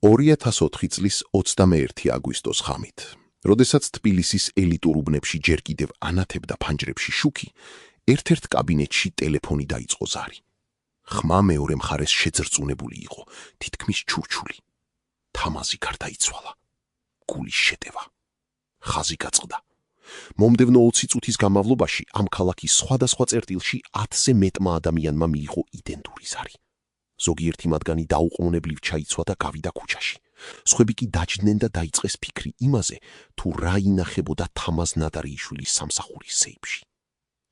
2004 წლის 21 აგვისტოს ღამით, როდესაც თბილისის ელიტურ უბნებში ჯერ კიდევ ანათებდა ფანჯრებში შუქი, ერთ-ერთ კაბინეტში ტელეფონი დაიწყო ზარი. ხმა მეორე მხარეს შეძრწუნებული იყო, თითქმის ჩურჩული. თამაზი გარდაიცვალა. გულის შეტევა. ხაზი გაწყდა. მომდევნო 20 წუთის განმავლობაში ამ ქალაქის სხვადასხვა წერტილში 10-ზე მეტმა ადამიანმა მიიღო იდენტური ზარი. ზოგიერთი მათგანი დაუყოვნებლივ ჩაიცვა და გავიდა ქუჩაში. სხვები კი დაჯდნენ და დაიწყეს ფიქრი იმაზე, თუ რა ინახებოდა თამაზ ნადარიშვილის სამსახურის სეიფში.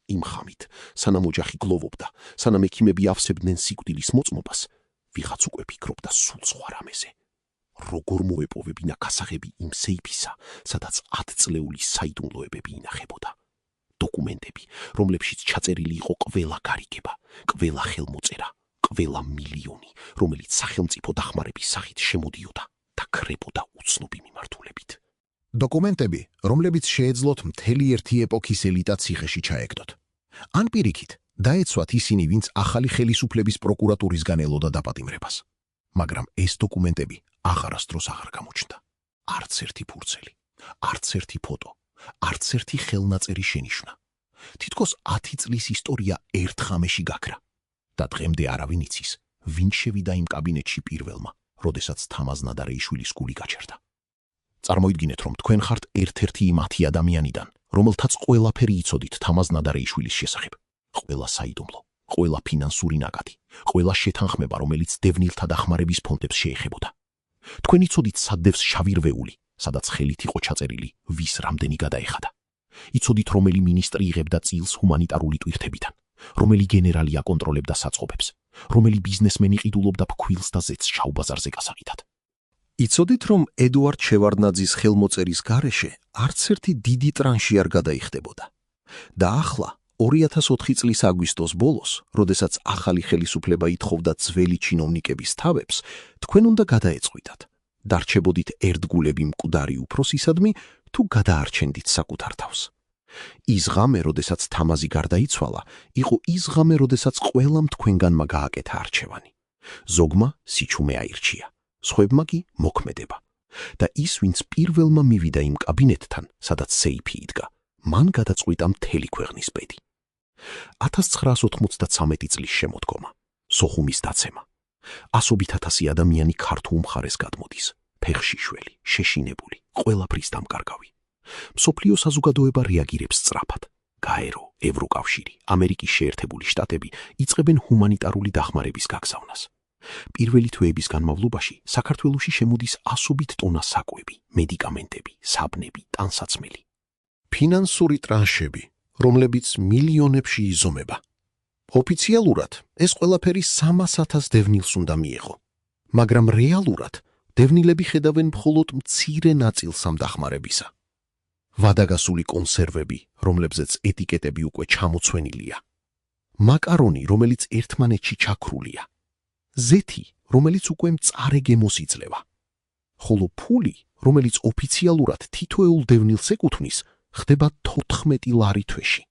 იმ ხამით, სანამ ოჯახი გლოვობდა, სანამ ექიმები ავსებდნენ სიკვდილის მოწმობას, ვიღაც უკვე ფიქრობდა სულ სხვა რამეზე. როგორ მოეპოვებინა კასაღები იმ სეიფისა, სადაც 10 წლეული საიდუმლოებები ინახებოდა. დოკუმენტები, რომლებშიც ჩაწერილი იყო ყველა გარიგება, ყველა ხელმოწერა, ყველა მილიონი, რომელიც სახელმწიფო დახმარების სახით შემოდიოდა და ქრებოდა უცნობი მიმართულებით. დოკუმენტები, რომლებიც შეეძლოთ მთელი ერთი ეპოქის ელიტა ციხეში ჩაეგდოთ. ან პირიქით, დაეცვათ ისინი, ვინც ახალი ხელისუფლების პროკურატურისგან ელოდა დაპატიმრებას. მაგრამ ეს დოკუმენტები აღარასდროს აღარ გამოჩნდა. არც ერთი ფურცელი, არც ერთი ფოტო, არც ერთი ხელნაწერი შენიშვნა. თითქოს 10 წლის ისტორია ერთ ღამეში გაქრა. და დღემდე არავინ იცის, ვინ შევიდა იმ კაბინეტში პირველმა, როდესაც თამაზ ნადარიშვილის გული გაჩერდა. წარმოიდგინეთ, რომ თქვენ ხართ ერთ-ერთი იმ 10 ადამიანიდან, რომელთაც ყველაფერი იცოდით თამაზ ნადარიშვილის შესახებ. ყველა საიდუმლო, ყველა ფინანსური ნაკადი, ყველა შეთანხმება, რომელიც დევნილთა დახმარების ფონდებს შეეხებოდა. თქვენ იცოდით სადევს შავი რვეული, სადაც ხელით იყო ჩაწერილი, ვის რამდენი გადაეხადა. იცოდით, რომელი მინისტრი იღებდა წილს ჰუმანიტარული ტვირთებიდან, რომელი გენერალი აკონტროლებდა საწყობებს, რომელი ბიზნესმენი ყიდულობდა ფქვილს და ზეთს შავბაზარზე გასაღიდად. იცოდით, რომ ედუარდ შევარდნაძის ხელმოწერის გარეშე არც ერთი დიდი ტრანში არ გადაიხდებოდა. და ახლა 2004 წლის აგვისტოს ბოლოს, როდესაც ახალი ხელისუფლება ითხოვდა ძველი ჩინოვნიკების თავებს, თქვენ უნდა გადაეწყვიტათ. დარჩებოდით ერთგულები მკვდარი უფროსისადმი, თუ გადაარჩენდით საკუთარ თავს. ის ღამე, როდესაც თამაზი გარდაიცვალა, იყო ის ღამე, როდესაც ყველამ თქვენგანმა გააკეთა არჩევანი. ზოგმა სიჩუმე აირჩია, სხვებმა კი მოქმედება. და ის, ვინც პირველმა მივიდა იმ კაბინეტთან, სადაც სეიფი იდგა, მან გადაწყვიტა მთელი ქვეყნის ბედი. 1993 წლის შემოდგომა, სოხუმის დაცემა. 100,000 ადამიანი ქართულ მხარეს გადმოდის, ფეხშიშველი, შეშინებული, ყველაფრის დამკარგავი. მსოფლიო საზოგადოება რეაგირებს სწრაფად. გაერო, ევროკავშირი, ამერიკის შეერთებული შტატები იწყებენ ჰუმანიტარული დახმარების გაგზავნას. პირველი თვეების განმავლობაში საქართველოში შემოდის 100 ტონა საკვები, მედიკამენტები, საბნები, ტანსაცმელი. ფინანსური ტრანშები, რომლებიც მილიონებში იზომება. ოფიციალურად ეს ყველაფერი 300,000 დევნილს უნდა მიეღო, მაგრამ რეალურად დევნილები ხედავენ მხოლოდ მცირე ნაწილს ამ დახმარებისა. ვადაგასული კონსერვები, რომლებზეც ეტიკეტები უკვე ჩამოცვენილია. მაკარონი, რომელიც ერთმანეთში ჩაქრულია. ზეთი, რომელიც უკვე მწარე გემოს იძლევა. ხოლო ფული, რომელიც ოფიციალურად თითოეულ დევნილს ეკუთვნის, ხდება 14 ლარი თვეში.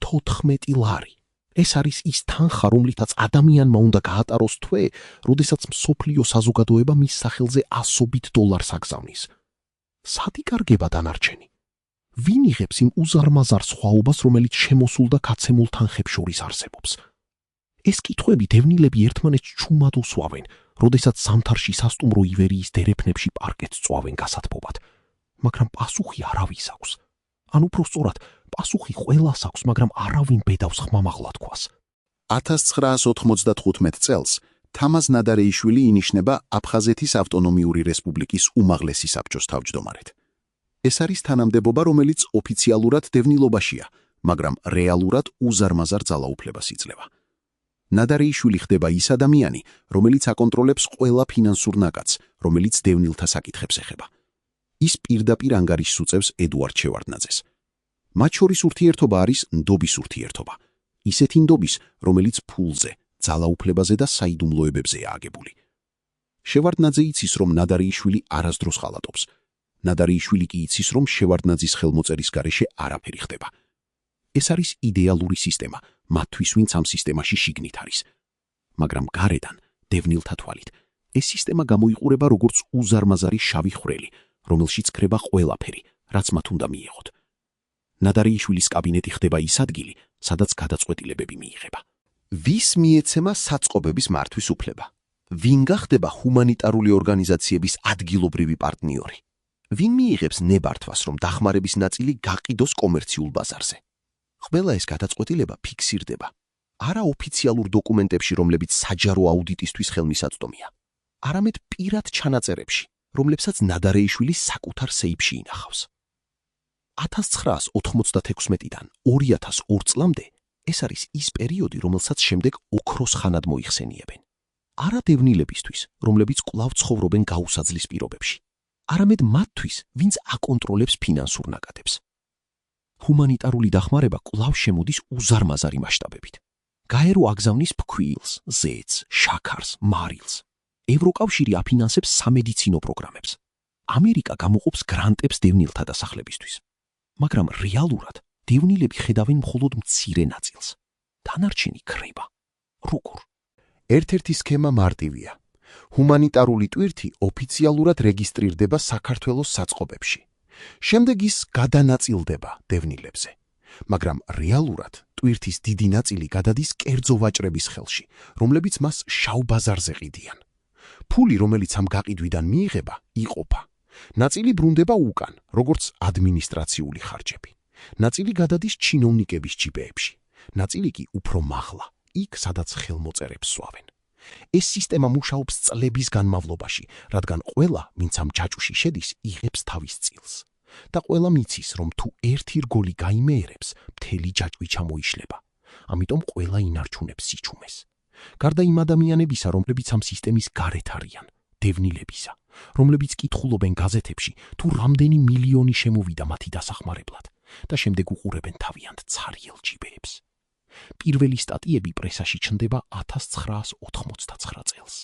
14 ლარი. ეს არის ის თანხა, რომლითაც ადამიანმა უნდა გაატაროს თვე, როდესაც მსოფლიო საზოგადოება მის სახელზე $100 აგზავნის. სად იკარგება დანარჩენი? ვინ იღებს იმ უზარმაზარ სხვაობას, რომელიც შემოსულ და გაცემულ თანხებს შორის არსებობს? ეს კითხვები დევნილები ერთმანეთს ჩუმად უსვავენ, როდესაც ზამთარში სასტუმრო ივერიის დერეფნებში პარკეთს წვავენ გასათბობად. მაგრამ პასუხი არავის აქვს. ან უფრო სწორად, პასუხი ყველას აქვს, მაგრამ არავინ ბედავს ხმამაღლა თქვას. 1995 წელს თამაზ ნადარიშვილი ინიშნება აფხაზეთის ავტონომიური რესპუბლიკის უმაღლესი საბჭოს თავმჯდომარედ. ეს არის თანამდებობა, რომელიც ოფიციალურად დევნილობაშია, მაგრამ რეალურად უზარმაზარ ძალაუფლებას იძლევა. ნადარიშვილი ხდება ის ადამიანი, რომელიც აკონტროლებს ყველა ფინანსურ ნაკადს, რომელიც დევნილთა საკითხებს ეხება. ის პირდაპირ ანგარიშს უწევს ედუარდ შევარდნაძეს. მათ შორის ურთიერთობა არის ნდობის ურთიერთობა. ისეთი ნდობის, რომელიც ფულზე, ძალაუფლებაზე და საიდუმლოებებზეა აგებული. შევარდნაძე იცის, რომ ნადარიშვილი არასდროს ღალატობს. ნადარიშვილი კი იცის, რომ შევარდნაძის ხელმოწერის გარეშე არაფერი ხდება. ეს არის იდეალური სისტემა, მათთვის, ვინც ამ სისტემაში შიგნით არის. მაგრამ გარედან, დევნილთა თვალით, ეს სისტემა გამოიყურება როგორც უზარმაზარი შავი ხვრელი, რომელშიც ქრება ყველაფერი, რაც მათ უნდა მიიღოთ. ნადარეიშვილის კაბინეტი ხდება ის ადგილი, სადაც გადაწყვეტილებები მიიღება. ვის მიეცემა საწყობების მართვის უფლება? ვინ გახდება ჰუმანიტარული ორგანიზაციების ადგილობრივი პარტნიორი? ვინ მიიღებს ნებართვას, რომ დახმარების ნაწილი გაყიდოს კომერციულ ბაზარზე? ყველა ეს გადაწყვეტილება ფიქსირდება არაოფიციალურ დოკუმენტებში, რომლებიც საჯარო აუდიტისთვის ხელმისაწვდომია, არამედ პირად ჩანაწერებში, რომლებსაც ნადარეიშვილი საკუთარ სეიფში ინახავს. 1996-დან 2002 წლამდე ეს არის ის პერიოდი, რომელსაც შემდეგ ოქროს ხანად მოიხსენიებენ. არა დევნილებისთვის, რომლებიც კვლავ ცხოვრობენ გაუსაძლის პირობებში, არამედ მათთვის, ვინც აკონტროლებს ფინანსურ ნაკადებს. ჰუმანიტარული დახმარება კვლავ შემოდის უზარმაზარი მასშტაბებით. გაერო აგზავნის ფქვილს, ზეთს, შაქარს, მარილს. ევროკავშირი აფინანსებს სამედიცინო პროგრამებს. ამერიკა გამოყოფს გრანტებს დევნილთა დასახლებისთვის. მაგრამ რეალურად დევნილები ხედავენ მხოლოდ მცირე ნაწილს. დანარჩენი ქრება. როგორ? ერთ-ერთი სქემა მარტივია. ჰუმანიტარული ტვირთი ოფიციალურად რეგისტრირდება საქართველოს საწყობებში. შემდეგ ის გადანაწილდება დევნილებზე. მაგრამ რეალურად ტვირთის დიდი ნაწილი გადადის კერძო ვაჭრების ხელში, რომლებიც მას შავ ბაზარზე ყიდიან. ფული, რომელიც ამ გაყიდვიდან მიიღება, იყოფა. ნაწილი ბრუნდება უკან, როგორც ადმინისტრაციული ხარჯები. ნაწილი გადადის ჩინოვნიკების ჯიბეებში, ნაწილი კი უფრო მაღლა, იქ, სადაც ხელმოწერებს სვავენ. ეს სისტემა მუშაობს წლების განმავლობაში, რადგან ყველა, ვინც ამ ჯაჭვში შედის, იღებს თავის წილს. და ყველა მიცის, რომ თუ ერთი რგოლი გაიმეერებს, მთელი ჯაჭვი ჩამოიშლება. ამიტომ ყველა ინარჩუნებს სიჩუმეს. გარდა იმ ადამიანებისა, რომლებიც ამ სისტემის გარეთ არიან, დევნილებისა, რომლებიც კითხულობენ გაზეთებში, თუ რამდენი მილიონი შემოვიდა მათი დასახმარებლად და შემდეგ უყურებენ თავიანთ ცარიელ ჯიბეებს. პირველი სტატიები პრესაში ჩნდება 1989 წელს.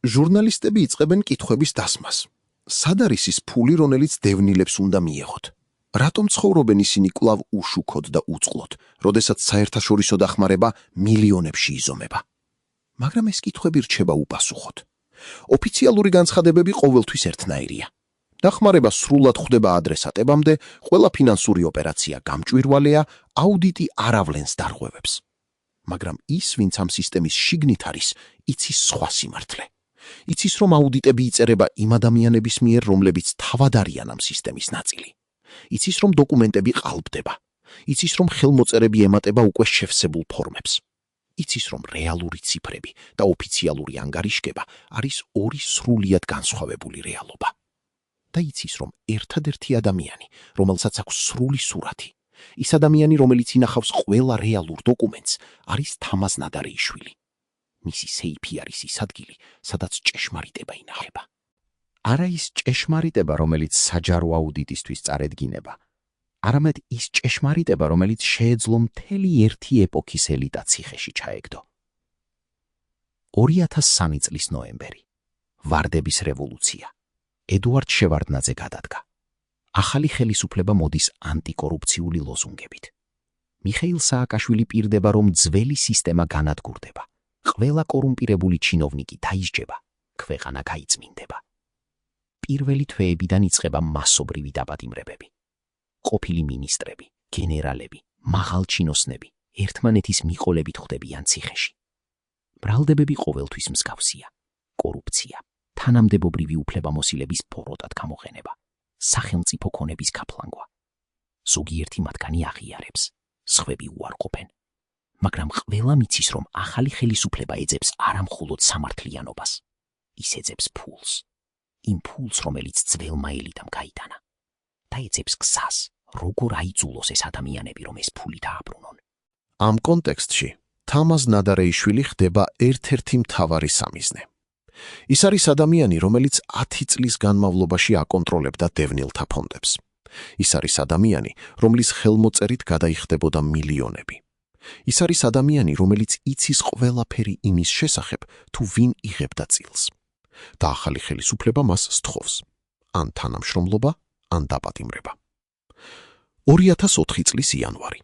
ჟურნალისტები იწყებენ კითხვების დასმას. სად არის ის ფული, რომელიც დევნილებს უნდა მიეღოთ? რატომ ცხოვრობენ ისინი კვლავ უშუქოდ და უწყლოდ, როდესაც საერთაშორისო დახმარება მილიონებში იზომება? მაგრამ ეს კითხვები რჩება უპასუხოდ. ოფიციალური განცხადებები ყოველთვის ერთნაირია. დახმარება სრულად ხვდება ადრესატებამდე, ყველა ფინანსური ოპერაცია გამჭვირვალეა, აუდიტი არ ავლენს დარღვევებს. მაგრამ ის, ვინც ამ სისტემის შიგნით არის, იცის სხვა სიმართლე. იცის, რომ აუდიტები იწერება იმ ადამიანების მიერ, რომლებიც თავად არიან ამ სისტემის ნაწილი. იცის, რომ დოკუმენტები ყალბდება. იცის, რომ ხელმოწერები ემატება უკვე შევსებულ ფორმებს. იცის, რომ რეალური ციფრები და ოფიციალური ანგარიშგება არის ორი სრულიად განსხვავებული რეალობა. და იცის, რომ ერთადერთი ადამიანი, რომელსაც აქვს სრული სურათი, ის ადამიანი, რომელიც ინახავს ყველა რეალურ დოკუმენტს, არის თამაზ ნადარეიშვილი. მისი სეიფი არის ის ადგილი, სადაც ჭეშმარიტება ინახება. არა ის ჭეშმარიტება, რომელიც საჯარო აუდიტისთვის წარედგინება, არამედ ის ჭეშმარიტება, რომელიც შეეძლო მთელი ერთი ეპოქის ელიტა ციხეში ჩაეგდო. 2003 წლის ნოემბერი. ვარდების რევოლუცია. ედუარდ შევარდნაძე გადადგა. ახალი ხელისუფლება მოდის ანტიკორუფციული ლოზუნგებით. მიხეილ სააკაშვილი პირდება, რომ ძველი სისტემა განადგურდება. ყველა კორუმპირებული ჩინოვნიკი დაისჯება, ქვეყანა გაიწმინდება. პირველი თვეებიდან იწყება მასობრივი დაპატიმრებები. ყოფილი მინისტრები, გენერალები, მაღალჩინოსნები ერთმანეთის მიყოლებით ხვდებიან ციხეში. ბრალდებები ყოველთვის მსგავსია. კორუფცია, თანამდებობრივი უფლებამოსილების ბოროტად გამოყენება, სახელმწიფო ქონების გაფლანგვა. ზოგიერთი მათგანი აღიარებს, სხვები უარყოფენ. მაგრამ ყველა მიცის, რომ ახალი ხელისუფლება ეძებს არა მხოლოდ სამართლიანობას, ის ეძებს ფულს. იმ ფულს, რომელიც ძველმა ელიტამ გაიტანა. და ეძებს გზას, როგორ აიძულოს ეს ადამიანები, რომ ეს ფული დააბრუნონ. ამ კონტექსტში თამაზ ნადარეიშვილი ხდება ერთ-ერთი მთავარი სამიზნე. ის არის ადამიანი, რომელიც 10 წლის განმავლობაში აკონტროლებდა დევნილთა ფონდებს. ის არის ადამიანი, რომლის ხელმოწერით გადაიხდებოდა მილიონები. ის არის ადამიანი, რომელიც იცის ყველაფერი იმის შესახებ, თუ ვინ იღებდა წილს. და ახალი ხელისუფლება მას სთხოვს, ან თანამშრომლობა, ან დაპატიმრება. 2004 წლის იანვარი.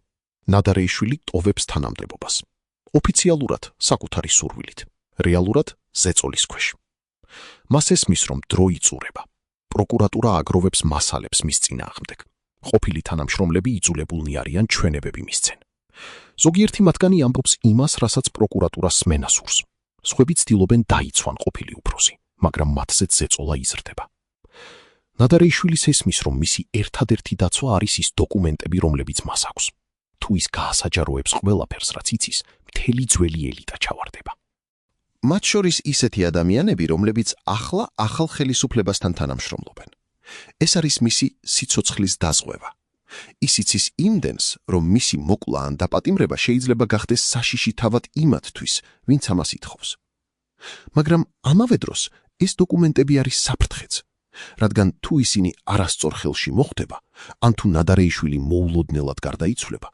ნადარეიშვილი ტოვებს თანამდებობას. ოფიციალურად საკუთარი სურვილით, რეალურად ზეწოლის ქვეშ. მას ესმის, რომ დრო იწურება. პროკურატურა აგროვებს მასალებს მის წინააღმდეგ. ყოფილი თანამშრომლები იძულებულნი არიან ჩვენებები მისცენ. ზოგიერთი მათგანი ამბობს იმას, რასაც პროკურატურა სმენა სურს. სხვები ცდილობენ დაიცვან ყოფილი უფროსი, მაგრამ მათზეც ზეწოლა იზრდება. ნადარეიშვილის ესმის, რომ მისი ერთადერთი დაცვა არის ის დოკუმენტები, რომლებიც მას აქვს. თუ ის გაასაჯაროებს ყველაფერს, რაც იცის, მთელი ძველი ელიტა ჩავარდება. მათ შორის ისეთი ადამიანები, რომლებიც ახლა ახალ ხელისუფლებასთან თანამშრომლობენ. ეს არის მისი სიცოცხლის დაზღვევა. ის იცის იმდენს, რომ მისი მოკლა ან დაპატიმრება შეიძლება გახდეს საშიში თავად იმათთვის, ვინც ამას ითხოვს. მაგრამ ამავე დროს ეს დოკუმენტები არის საფრთხეც, რადგან თუ ისინი არასწორ ხელში მოხვდება, ან თუ ნადარეიშვილი მოულოდნელად გარდაიცვლება,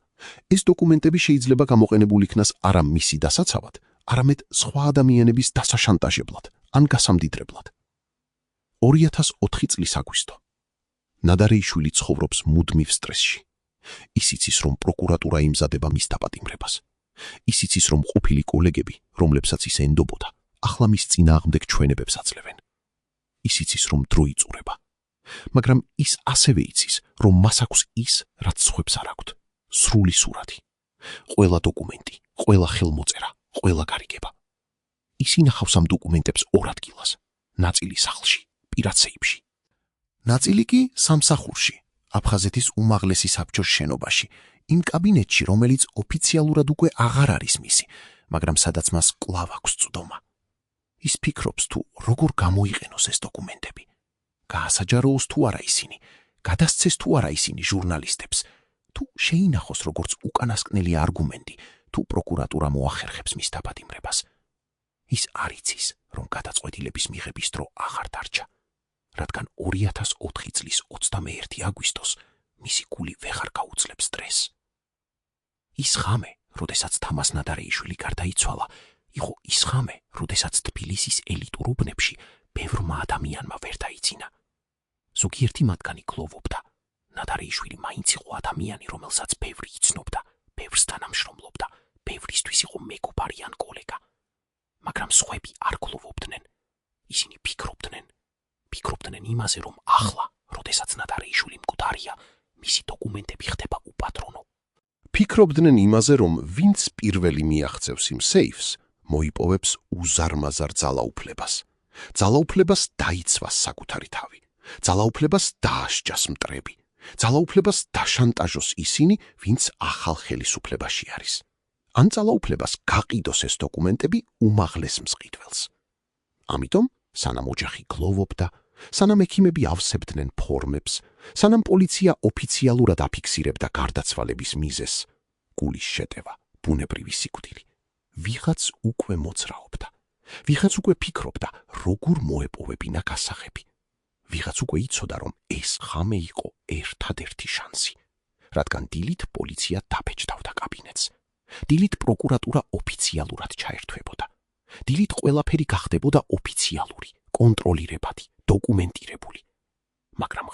ეს დოკუმენტები შეიძლება გამოყენებულ იქნას არა მისი დასაცავად, არამედ სხვა ადამიანების დასაშანტაჟებლად ან გასამდიდრებლად. 2004 წლის აგვისტო. ნადარეიშვილი ცხოვრობს მუდმივ სტრესში. ის იცის, რომ პროკურატურა იმზადება მის დაპატიმრებას. ის იცის, რომ ყოფილი კოლეგები, რომლებსაც ის ენდობოდა, ახლა მის წინააღმდეგ ჩვენებებს აძლევენ. ის იცის, რომ დრო იწურება. მაგრამ ის ასევე იცის, რომ მას აქვს ის, რაც სხვებს არ აქვთ. სრული სურათი. ყველა დოკუმენტი, ყველა ხელმოწერა, ყველა გარიგება. ის ინახავს ამ დოკუმენტებს ორ ადგილას. ნაწილი სახლში, პირად სეიფში. ნაწილი კი სამსახურში, აფხაზეთის უმაღლესი საბჭოს შენობაში, იმ კაბინეტში, რომელიც ოფიციალურად უკვე აღარ არის მისი, მაგრამ სადაც მას კვლავ აქვს წვდომა. ის ფიქრობს, თუ როგორ გამოიყენოს ეს დოკუმენტები. გაასაჯაროოს თუ არა ისინი, გადასცეს თუ არა ისინი ჟურნალისტებს, თუ შეინახოს როგორც უკანასკნელი არგუმენტი, თუ პროკურატურა მოახერხებს მის დაპატიმრებას. ის არ იცის, რომ გადაწყვეტილების მიღების დრო აღარ დარჩა, რადგან 2004 წლის 21 აგვისტოს მისი გული ვეღარ გაუძლებს სტრესს. ის ღამე, როდესაც თამას ნადარეიშვილი გარდაიცვალა, იყო ის ღამე, როდესაც თბილისის ელიტურ უბნებში ბევრმა ადამიანმა ვერ დაიძინა. ზოგიერთი მათგანი გლოვობდა, ნადარეიშვილი მაინც იყო ადამიანი, რომელსაც ბევრი იცნობდა, ბევრს თანამშრომლობდა, ბევრისთვის იყო მეგობარი ან კოლეგა. მაგრამ სხვები არ გლოვობდნენ. ისინი ფიქრობდნენ იმაზე, რომ ახლა, როდესაც ნადარეიშვილი მკვდარია, მისი დოკუმენტები ხდება უპატრონო. ფიქრობდნენ იმაზე, რომ ვინც პირველი მიაღწევს იმ სეიფს, მოიპოვებს უზარმაზარ ძალაუფლებას. ძალაუფლებას დაიცვას საკუთარი თავი. ძალაუფლებას დაასჯას მტრები. ძალაუფლებას დაშანტაჟოს ისინი, ვინც ახალ ხელისუფლებაში არის. ან ძალაუფლებას გაყიდოს ეს დოკუმენტები უმაღლეს მსყიდველს. ამიტომ, სანამ ოჯახი გლოვობდა, სანამ ექიმები ავსებდნენ ფორმებს, სანამ პოლიცია ოფიციალურად აფიქსირებდა გარდაცვალების მიზეზს, გულის შეტევა, ბუნებრივი სიკვდილი, ვიღაც უკვე მოძრაობდა. ვიღაც უკვე ფიქრობდა, როგორ მოეპოვებინა გასაღები. ვიღაც უკვე იცოდა, რომ ეს ღამე იყო ერთადერთი შანსი, რადგან დილით პოლიცია დაფეჭდავდა კაბინეტს. დილით პროკურატურა ოფიციალურად ჩაერთვებოდა. დილით ყველაფერი გახდებოდა ოფიციალური, კონტროლირებადი, დოკუმენტირებული. მაგრამ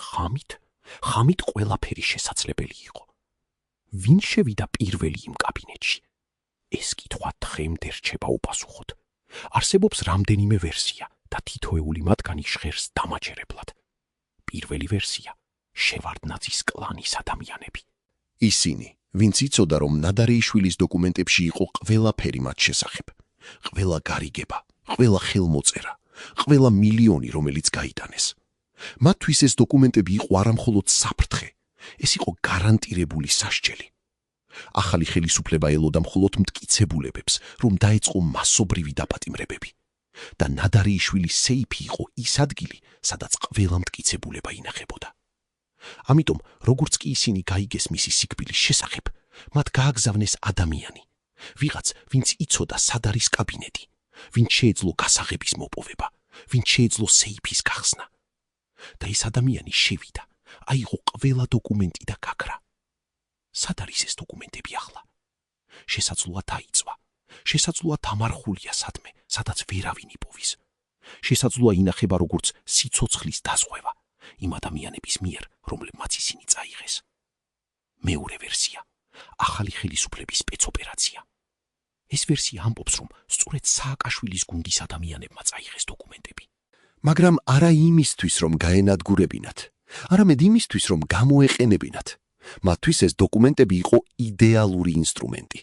ღამით ყველაფერი შესაძლებელი იყო. ვინ შევიდა პირველი იმ კაბინეტში? ეს კითხვა დღემდე რჩება უპასუხოდ. არსებობს რამდენიმე ვერსია და თითოეული მათგანი ჟღერს დამაჯერებლად. პირველი ვერსია შევარდნაძის კლანის ადამიანები. ისინი, ვინც იცოდა, რომ ნადარეიშვილის დოკუმენტებში იყო ყველაფერი მათ შესახებ. ყველა გარიგება, ყველა ხელმოწერა, ყველა მილიონი, რომელიც გაიტანეს. მათთვის ეს დოკუმენტები იყო არამხოლოდ საფრთხე, ეს იყო გარანტირებული სასჯელი. ახალი ხელისუფლება ელოდა მხოლოდ მტკიცებულებებს, რომ დაეწყო მასობრივი დაპატიმრებები. და ნადარეიშვილის სეიფი იყო ის ადგილი, სადაც ყველა მტკიცებულება ინახებოდა. ამიტომ, როგორც კი ისინი გაიგეს მისი სიკვდილის შესახებ, მათ გააგზავნეს ადამიანი, ვიღაც, ვინც იცოდა სად არის კაბინეტი, ვინც შეეძლო გასაღების მოპოვება, ვინც შეეძლო სეიფის გახსნა. და ეს ადამიანი შევიდა, აიღო ყველა დოკუმენტი და გაქრა. სად არის ეს დოკუმენტები ახლა? შესაძლოა დაიწვა, შესაძლოა დამარხულია სადმე, სადაც ვერავინ იპოვის. შესაძლოა ინახება როგორც სიცოცხლის დაზღვევა იმ ადამიანების მიერ, რომლებმაც ისინი წაიღეს. მეორე ვერსია, ახალი ხელისუფლების სპეცოპერაცია. ეს ვერსია ამბობს, რომ სწორედ სააკაშვილის გუნდის ადამიანებმა წაიღეს დოკუმენტები. მაგრამ არა იმისთვის, რომ გაენადგურებინათ, არამედ იმისთვის, რომ გამოეყენებინათ. მათთვის ეს დოკუმენტები იყო იდეალური ინსტრუმენტი.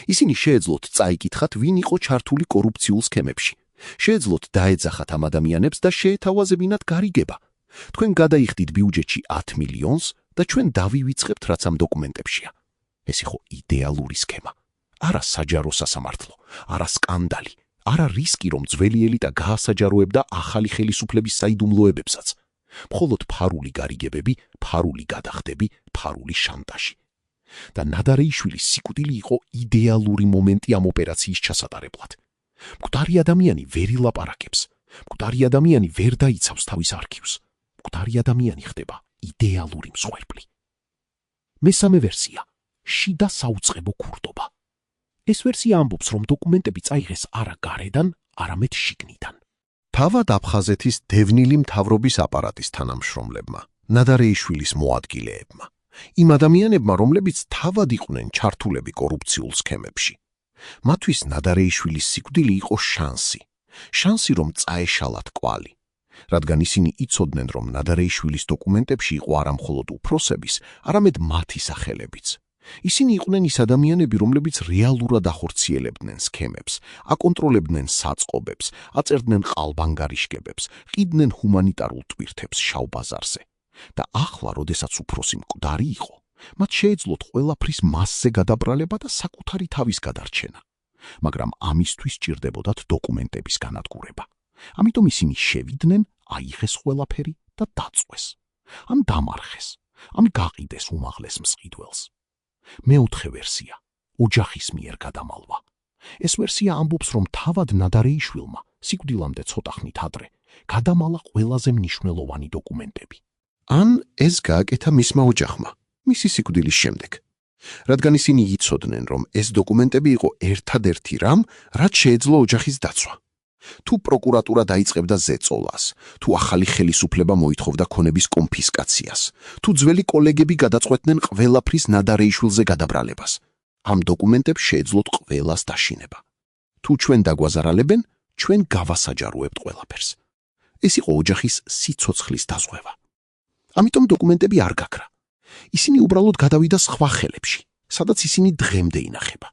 ისინი შეეძლოთ წაიკითხათ, ვინ იყო ჩართული კორუფციულ სქემებში. შეეძლოთ დაეძახათ ამ ადამიანებს და შეეთავაზებინათ გარიგება. თქვენ გადაიხდით ბიუჯეტში 10 მილიონს და ჩვენ დავივიწყებთ, რაც ამ დოკუმენტებშია. ეს იყო იდეალური სქემა. არა საჯარო სასამართლო, არა სკანდალი, არა რისკი, რომ ძველი ელიტა გაასაჯაროებდა ახალი ხელისუფლების საიდუმლოებებსაც. მხოლოდ ფარული გარიგებები, ფარული გადახდები, ფარული შანტაჟი. და ნადარეიშვილის სიკვდილი იყო იდეალური მომენტი ამ ოპერაციის ჩასატარებლად. მკვდარი ადამიანი ვერ ილაპარაკებს, მკვდარი ადამიანი ვერ დაიცავს თავის არქივს, მკვდარი ადამიანი ხდება იდეალური მსხვერპლი. მესამე ვერსია, შიდა საუწყებო ქურდობა. ეს ვერსია ამბობს, რომ დოკუმენტები წაიღეს არა გარედან, არამედ შიგნიდან. თავად აფხაზეთის დევნილი მთავრობის აპარატის თანამშრომლებმა, ნადარეიშვილის მოადგილეებმა, იმ ადამიანებმა, რომლებიც თავად იყვნენ ჩართულები კორუფციულ სქემებში. მათთვის ნადარეიშვილის სიკვდილი იყო შანსი, შანსი რომ წაეშალათ კვალი. რადგან ისინი იცოდნენ, რომ ნადარეიშვილის დოკუმენტებში იყო არა მხოლოდ უფროსების, არამედ მათი სახელებიც. ისინი იყვნენ ის ადამიანები, რომლებიც რეალურად ახორციელებდნენ სქემებს, აკონტროლებდნენ საწყობებს, აწერდნენ ყალბანგარიშგებებს, ყიდნენ ჰუმანიტარულ ტვირთებს შავ ბაზარზე. და ახლა, როდესაც უფროსი მკვდარი იყო, მათ შეეძლოთ ყველაფრის მასზე გადაბრალება და საკუთარი თავის გადარჩენა. მაგრამ ამისთვის სჭირდებოდათ დოკუმენტების განადგურება. ამიტომ ისინი შევიდნენ, აიღეს ყველაფერი და დაწვეს. ან დამარხეს, ან გაყიდეს უმაღლეს მსყიდველს. მეოთხე ვერსია, ოჯახის მიერ გადამალვა. ეს ვერსია ამბობს, რომ თავად ნადარეიშვილმა, სიკვდილამდე ცოტა ხნით ადრე, გადამალა ყველაზე მნიშვნელოვანი დოკუმენტები. ან ეს გააკეთა მისმა ოჯახმა, მისი სიკვდილის შემდეგ. რადგან ისინი იცოდნენ, რომ ეს დოკუმენტები იყო ერთადერთი რამ, რაც შეეძლო ოჯახის დაცვა. თუ პროკურატურა დაიწყებდა ზეწოლას, თუ ახალი ხელისუფლება მოითხოვდა ქონების კონფისკაციას, თუ ძველი კოლეგები გადაწყვეტდნენ ყველაფრის ნადარეიშვილზე გადაბრალებას, ამ დოკუმენტებს შეეძლოთ ყველას დაშინება. თუ ჩვენ დაგვაზარალებენ, ჩვენ გავასაჯაროებთ ყველაფერს. ეს იყო ოჯახის სიცოცხლის დაზღვევა. ამიტომ დოკუმენტები არ გაქრა. ისინი უბრალოდ გადავიდა სხვა ხელებში, სადაც ისინი დღემდე ინახება.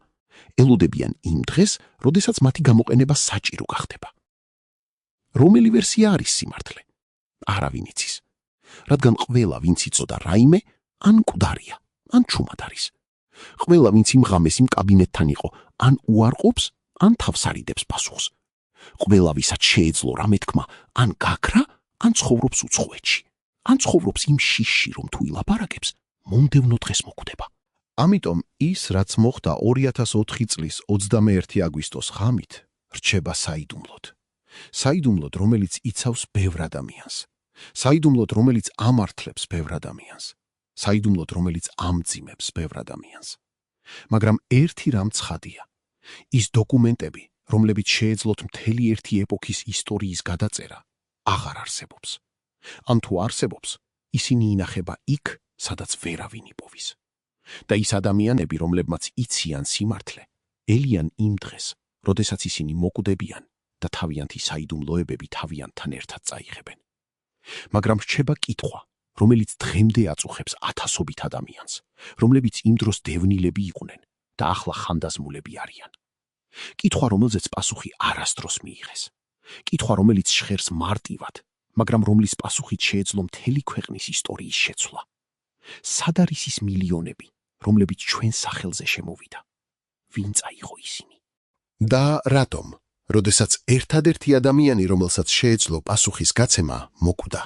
ელოდებიან იმ დღეს, როდესაც მათი გამოყენება საჭირო გახდება. რომელი ვერსია არის სიმართლე? არავინ იცის. რადგან ყველა, ვინც იცოდა რაიმე, ან მკვდარია, ან ჩუმად არის. ყველა, ვინც იმ ღამეს იმ კაბინეტთან იყო, ან უარყოფს, ან თავს არიდებს პასუხს. ყველა, ვისაც შეეძლო რამე თქმა, ან გაქრა, ან ცხოვრობს უცხოეთში. ან ცხოვრობს იმ შიშში, რომ თუ ილაპარაკებს, მომდევნო დღეს მოკვდება. ამიტომ ის, რაც მოხდა 2004 წლის 21 აგვისტოს ღამით, რჩება საიდუმლოდ. საიდუმლოდ, რომელიც იცავს ბევრ ადამიანს. საიდუმლოდ, რომელიც ამართლებს ბევრ ადამიანს. საიდუმლოდ, რომელიც ამძიმებს ბევრ ადამიანს. მაგრამ ერთი რამ ცხადია. ის დოკუმენტები, რომლებიც შეეძლოთ მთელი ერთი ეპოქის ისტორიის გადაწერა, აღარ არსებობს. ან თუ არსებობს, ისინი ინახება იქ, სადაც ვერავინ იპოვის. და ის ადამიანები, რომლებმაც იციან სიმართლე, ელიან იმ დღეს, როდესაც ისინი მოკვდებიან და თავიანთი საიდუმლოებები თავიანთთან ერთად წაიღებენ. მაგრამ რჩება კითხვა, რომელიც დღემდე აწუხებს ათასობით ადამიანს, რომლებიც იმ დროს დევნილები იყვნენ და ახლა ხანდაზმულები არიან. კითხვა, რომელზეც პასუხი არასდროს მიიღეს. კითხვა, რომელიც ჟღერს მარტივად, მაგრამ რომლის პასუხით შეეძლო მთელი ქვეყნის ისტორიის შეცვლა. სად არის ის მილიონები, რომლებიც ჩვენ სახელზე შემოვიდა? ვინ წაიღო ისინი? და რატომ? როდესაც ერთადერთი ადამიანი, რომელსაც შეეძლო პასუხის გაცემა, მოკვდა,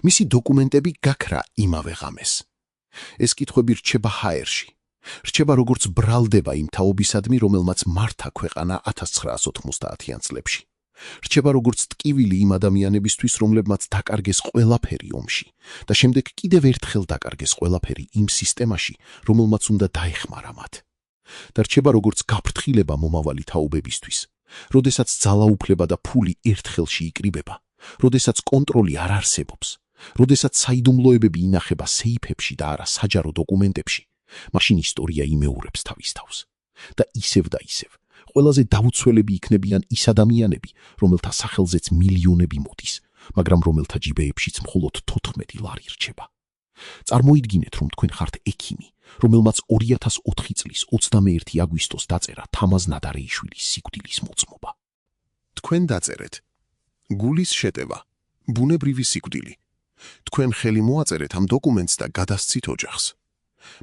მისი დოკუმენტები გაქრა იმავე ღამეს. ეს კითხვები რჩება ჰაერში. რჩება როგორც ბრალდება იმ თაობისადმი, რომელმაც მართა ქვეყანა 1990-იან წლებში. რჩება როგორც ტკივილი იმ ადამიანებისთვის, რომლებმაც დაკარგეს ყველაფერი ომში და შემდეგ კიდევ ერთხელ დაკარგეს ყველაფერი იმ სისტემაში, რომელმაც უნდა დაეხმარა მათ. და რჩება როგორც გაფრთხილება მომავალი თაობებისთვის, როდესაც ძალაუფლება და ფული ერთ ხელში იკრიბება, როდესაც კონტროლი არ არსებობს, როდესაც საიდუმლოებები ინახება სეიფებში და არა საჯარო დოკუმენტებში, მაშინ ისტორია იმეურებს თავის თავს. და ისევ და ისევ ყველაზე დაუცველები იქნებიან ის ადამიანები, რომელთა სახელზეც მილიონები მოდის, მაგრამ რომელთა ჯიბეებშიც მხოლოდ 14 ლარი რჩება. წარმოიდგინეთ, რომ თქვენ ხართ ექიმი, რომელმაც 2004 წლის 21 აგვისტოს დაწერა თამაზ ნადარეიშვილის სიკვდილის მოწმობა. თქვენ დაწერეთ გულის შეტევა, ბუნებრივი სიკვდილი. თქვენ ხელი მოაწერეთ ამ დოკუმენტს და გადასცით ოჯახს.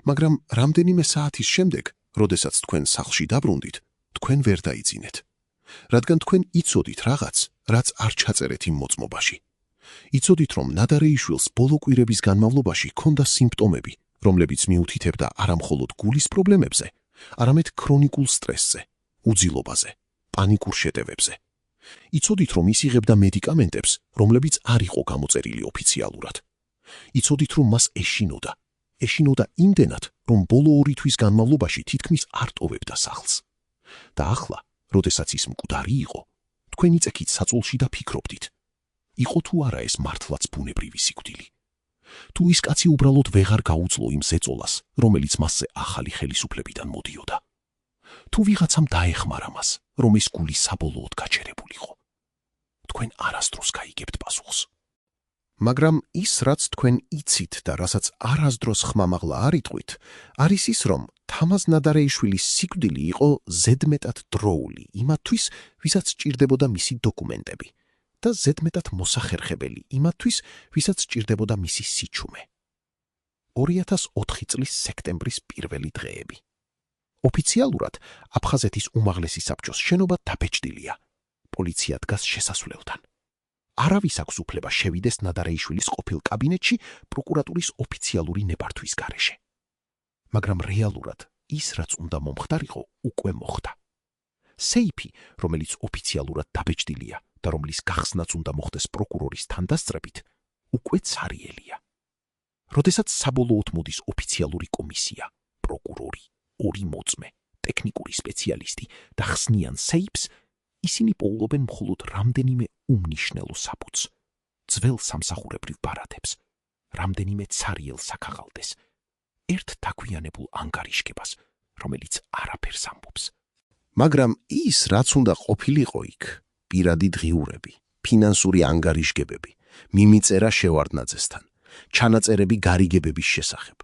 მაგრამ რამდენიმე საათის შემდეგ, როდესაც თქვენ სახლში დაბრუნდით, თქვენ ვერ დაიძინეთ. რადგან თქვენ იცოდით რაღაც, რაც არ ჩაწერეთ იმ მოწმობაში. იცოდით, რომ ნადარეიშვილს ბოლო კვირების განმავლობაში ჰქონდა სიმპტომები, რომლებიც მიუთითებდა არა მხოლოდ გულის პრობლემებზე, არამედ ქრონიკულ სტრესზე, უძილობაზე, პანიკურ შეტევებზე. იცოდით, რომ ის იღებდა მედიკამენტებს, რომლებიც არ იყო გამოწერილი ოფიციალურად. იცოდით, რომ მას ეშინოდა იმდენად, რომ ბოლო 2 თვის განმავლობაში თითქმის არ ტოვებდა სახლს. და ახლა, როდესაც ის მკვდარი იყო, თქვენ იწექით საწოლში და ფიქრობდით, იყო თუ არა ეს მართლაც ბუნებრივი სიკვდილი? თუ ის კაცი უბრალოდ ვეღარ გაუძლო იმ ზეწოლას, რომელიც მასზე ახალი ხელისუფლებიდან მოდიოდა? თუ ვიღაცამ დაეხმარა მას, რომ ეს გული საბოლოოდ გაჩერებულიყო? თქვენ არასდროს გაიგებთ პასუხს. მაგრამ ის, რაც თქვენ იცით და რასაც არასდროს ხმამაღლა არ იტყვით, არის ის, რომ თამაზ ნადარეიშვილის სიკვდილი იყო ზედმეტად დროული იმათთვის, ვისაც სჭირდებოდა მისი დოკუმენტები და ზედმეტად მოსახერხებელი იმათთვის, ვისაც სჭირდებოდა მისი სიჩუმე. 2004 წლის სექტემბრის პირველი დღეები. ოფიციალურად აფხაზეთის უმაღლესი საბჭოს შენობა დაბეჭდილია. პოლიცია დგას შესასვლელთან. არავის აქვს უფლება შევიდეს ნადარეიშვილის ყოფილ კაბინეტში პროკურატურის ოფიციალური ნებართვის გარეშე. მაგრამ რეალურად ის, რაც უნდა მომხდარიყო, უკვე მოხდა. სეიფი, რომელიც ოფიციალურად დაბეჭდილია და რომლის გახსნაც უნდა მოხდეს პროკურორის თანდასწრებით, უკვე ცარიელია. როდესაც საბოლოოდ მოდის ოფიციალური კომისია, პროკურორი, 2 მოწმე, ტექნიკური სპეციალისტი და ხსნიან სეიფს, ისინი პოულობენ მხოლოდ რამდენიმე უმნიშვნელო საფუძს, ძველ სამსახურებრივ ბარათებს, რამდენიმე ცარიელ საქაღალდეს, ერთ დაგვიანებულ ანგარიშგებას, რომელიც არაფერს ამბობს. მაგრამ ის, რაც უნდა ყოფილიყო იქ, პირადი დღიურები, ფინანსური ანგარიშგებები, მიმიწერა შევარდნაძესთან, ჩანაწერები გარიგებების შესახებ,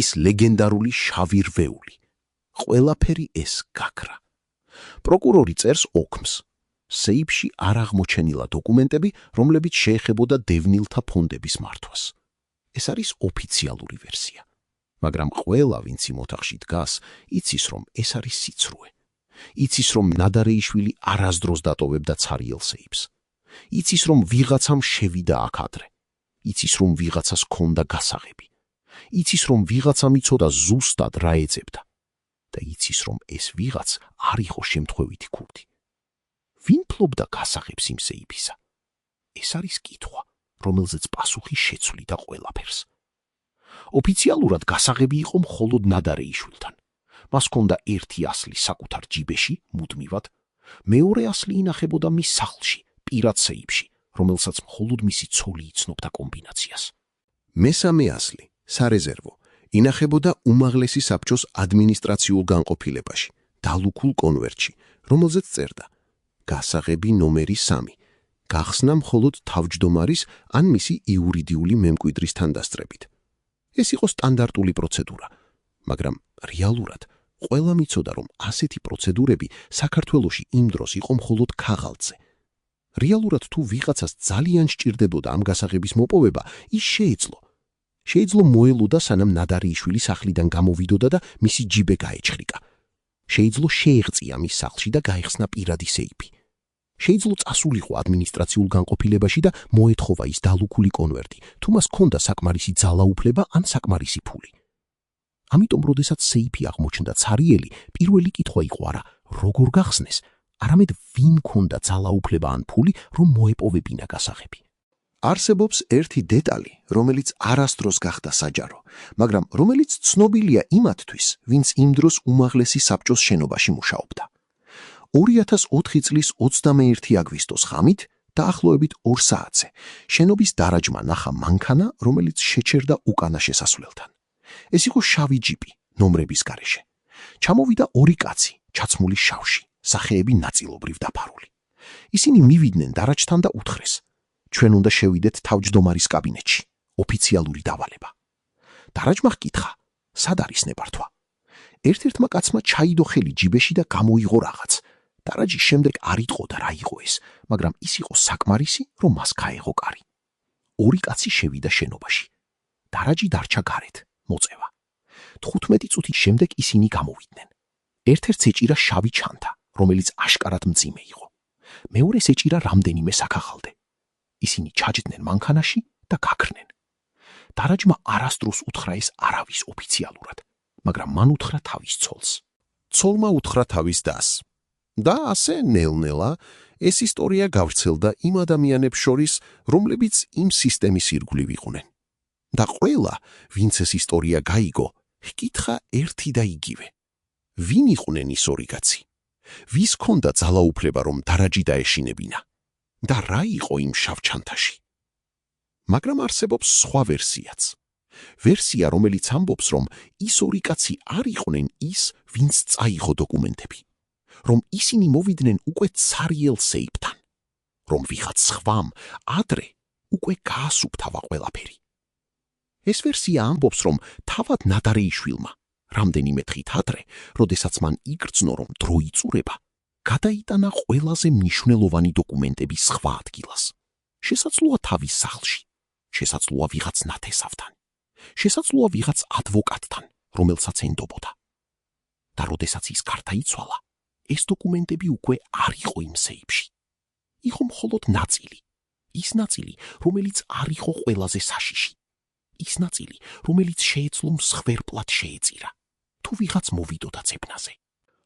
ის ლეგენდარული შავი რვეული, ყველაფერი ეს გაქრა. პროკურორი წერს ოქმს. სეიფში არ აღმოჩენილა დოკუმენტები, რომლებიც შეეხებოდა დევნილთა ფონდების მართვას. ეს არის ოფიციალური ვერსია. მაგრამ ყველა, ვინც იმ ოთახში დგას, იცის, რომ ეს არის სიცრუე. იცის, რომ ნადარეიშვილი არასდროს დატოვებდა ცარიელ სეიფს. იცის, რომ ვიღაცამ შევიდა აქ ადრე. იცის, რომ ვიღაცას ჰქონდა გასაღები. იცის, რომ ვიღაცამ იცოდა ზუსტად რა ეძებდა. და იცის, რომ ეს ვიღაც არ იყო შემთხვევითი ქურდი. ვინ ფლობდა გასაღებს იმ სეიფისა? ეს არის კითხვა, რომელზეც პასუხი შეცვლიდა ყველაფერს. ოფიციალურად გასაღები იყო მხოლოდ ნადარეიშვილთან. მას ჰქონდა 1 ასლი საკუთარ ჯიბეში, მუდმივად, მეორე ასლი ინახებოდა მის სახლში, პირად სეიფში, რომელსაც მხოლოდ მისი ცოლი იცნობდა კომბინაციას. მესამე ასლი, სარეზერვო, ინახებოდა უმაღლესი საბჭოს ადმინისტრაციულ განყოფილებაში, დალუქულ კონვერტში, რომელზეც წერდა გასაღები ნომერი 3, გახსნა მხოლოდ თავმჯდომარის ან მისი იურიდიული მემკვიდრის თანდასწრებით. ეს იყო სტანდარტული პროცედურა, მაგრამ რეალურად ყველამ იცოდა, რომ ასეთი პროცედურები საქართველოში იმ დროს იყო მხოლოდ ქაღალდზე. რეალურად თუ ვიღაცას ძალიან სჭირდებოდა ამ გასაღების მოპოვება, ის შეეძლო მოელოდა, სანამ ნადარეიშვილი სახლიდან გამოვიდოდა და მისი ჯიბე გაეჩხრიკა. შეეძლო შეეღწია მის სახლში და გაეხსნა პირადი სეიფი. შეეძლო წასულიყო ადმინისტრაციულ განყოფილებაში და მოეთხოვა ის დალუქული კონვერტი, თუ მას ჰქონდა საკმარისი ძალაუფლება ან საკმარისი ფული. ამიტომ, როდესაც სეიფი აღმოჩნდა ცარიელი, პირველი კითხვა იყო არა, როგორ გახსნეს, არამედ ვინ ჰქონდა ძალაუფლება ან ფული, რომ მოეპოვებინა გასაღები. არსებობს ერთი დეტალი, რომელიც არასდროს გახდა საჯარო, მაგრამ რომელიც ცნობილია იმათთვის, ვინც იმ დროს უმაღლესი საბჭოს შენობაში მუშაობდა. 2004 წლის 21 აგვისტოს ღამით, დაახლოებით 2 საათზე, შენობის დარაჯმა ნახა მანქანა, რომელიც შეჩერდა უკანა შესასვლელთან. ეს იყო შავი ჯიპი, ნომრების გარეშე. ჩამოვიდა 2 კაცი, ჩაცმული შავში, სახეები ნაწილობრივ დაფარული. ისინი მივიდნენ დარაჯთან და უთხრეს: ჩვენ უნდა შევიდეთ თავმჯდომარის კაბინეტში, ოფიციალური დავალება. დარაჯმა ჰკითხა, სად არის ნებართვა? ერთ-ერთმა კაცმა ჩაიდო ხელი ჯიბეში და გამოიღო რაღაც. დარაჯი შემდეგ არ იტყო და რა იყო ეს, მაგრამ ის იყო საკმარისი, რომ მას გაეღო კარი. ორი კაცი შევიდა შენობაში. დარაჯი დარჩა გარეთ, მოწევა. 15 წუთის შემდეგ ისინი გამოვიდნენ. ერთ-ერთს ეჭირა შავი ჩანთა, რომელიც აშკარად მძიმე იყო. მეორეს ეჭირა რამდენიმე საქახალდე. ისინი ჩაჯდნენ მანქანაში და გაქრნენ. დარაჯმა არასდროს უთხრა ეს არავის ოფიციალურად, მაგრამ მან უთხრა თავის ცოლს. ცოლმა უთხრა თავის დას. და ასე ნელ-ნელა ეს ისტორია გავრცელდა იმ ადამიანებს შორის, რომლებიც იმ სისტემის ირგვლივ იყვნენ. და ყველა, ვინც ეს ისტორია გაიგო, ჰკითხა ერთი და იგივე. ვინ იყვნენ ის ორი კაცი? ვის ჰქონდა ძალაუფლება, რომ დარაჯი დაეშინებინა? და რა იყო იმ შავ ჩანთაში? მაგრამ არსებობს სხვა ვერსიაც. ვერსია, რომელიც ამბობს, რომ ის ორი კაცი არ იყვნენ ის, ვინც წაიღო დოკუმენტები. რომ ისინი მოვიდნენ უკვე ცარიელ სეიფთან. რომ ვიღაც სხვამ ადრე უკვე გაასუფთავა ყველაფერი. ეს ვერსია ამბობს, რომ თავად ნადარეიშვილმა რამდენიმე დღით ადრე, როდესაც მან იგრძნო, რომ დრო იწურება, გადაიტანა ყველაზე მნიშვნელოვანი დოკუმენტები სხვა ადგილას. შესაძლოა თავის სახლში, შესაძლოა ვიღაც ნათესავთან, შესაძლოა ვიღაც ადვოკატთან, რომელსაც ენდობოდა. და როდესაც ის გარდაიცვალა, ეს დოკუმენტები უკვე არ იყო იმ სეიფში. იყო მხოლოდ ნაწილი. ის ნაწილი, რომელიც არ იყო ყველაზე საშიში. ის ნაწილი, რომელიც შეეძლო მსხვერპლად შეეწირა, თუ ვიღაც მოვიდოდა ცეფნაზე.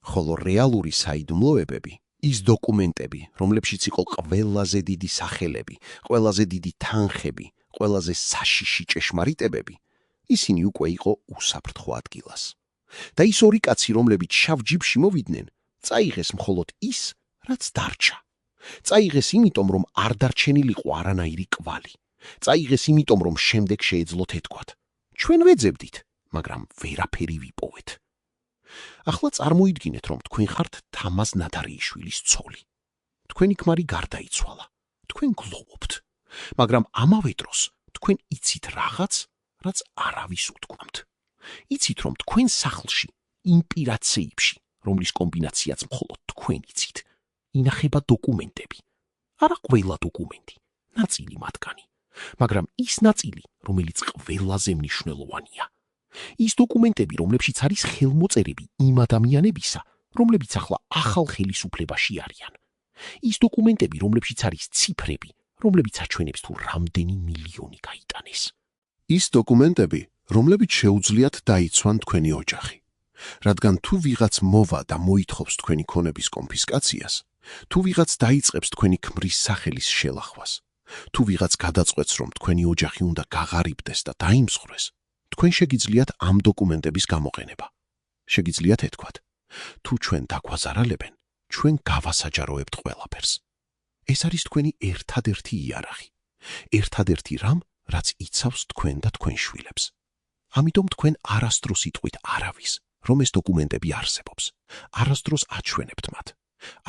ხოლო რეალური საიდუმლოებები, ის დოკუმენტები, რომლებშიც იყო ყველაზე დიდი სახელები, ყველაზე დიდი თანხები, ყველაზე საშიში ჭეშმარიტებები, ისინი უკვე იყო უსაფრთხო ადგილას. და ის ორი კაცი, რომლებიც შავ ჯიბში მოვიდნენ, წაიღეს მხოლოდ ის, რაც დარჩა. წაიღეს იმიტომ, რომ არ დარჩენილიყო არანაირი კვალი. წაიღეს იმიტომ, რომ შემდეგ შეეძლოთ ეთქვათ: ჩვენ ვეძებდით, მაგრამ ვერაფერი ვიპოვეთ. ახლა წარმოიდგინეთ, რომ თქვენ ხართ თამაზ ნადარეიშვილის ცოლი. თქვენი ქმარი გარდაიცვალა. თქვენ გლოვობთ. მაგრამ ამავე დროს თქვენ იცით რაღაც, რაც არავის უთქვამთ. იცით, რომ თქვენ სახლში, იმ პირად სეიფში, რომლის კომბინაციაც მხოლოდ თქვენ იცით, ინახება დოკუმენტები. არა ყველა დოკუმენტი, ნაწილი მათგანი, მაგრამ ის ნაწილი, რომელიც ყველაზე მნიშვნელოვანია. ის დოკუმენტები, რომლებშიც არის ხელმოწერები იმ ადამიანებისა, რომლებიც ახლა ახალ ხელისუფლებაში არიან. ის დოკუმენტები, რომლებშიც არის ციფრები, რომლებიც აჩვენებს თუ რამდენი მილიონი გაიტანეს. ის დოკუმენტები, რომლებიც შეუძლიათ დაიცვან თქვენი ოჯახი. რადგან თუ ვიღაც მოვა და მოითხოვს თქვენი ქონების კონფისკაციას, თუ ვიღაც დაიწყებს თქვენი ქმრის სახელის შელახვას, თუ ვიღაც გადაწყვეტს, რომ თქვენი ოჯახი უნდა გაღარიბდეს და დაიმსხვრეს, თქვენ შეგიძლიათ ამ დოკუმენტების გამოყენება. შეგიძლიათ ეთქვათ: თუ ჩვენ დაგვაზარალებენ, ჩვენ გავასაჯაროებთ ყველაფერს. ეს არის თქვენი ერთადერთი იარაღი. ერთადერთი რამ, რაც იცავს თქვენ და თქვენ შვილებს. ამიტომ თქვენ არასდროს იტყვით არავის, რომ ეს დოკუმენტები არსებობს. არასდროს აჩვენებთ მათ.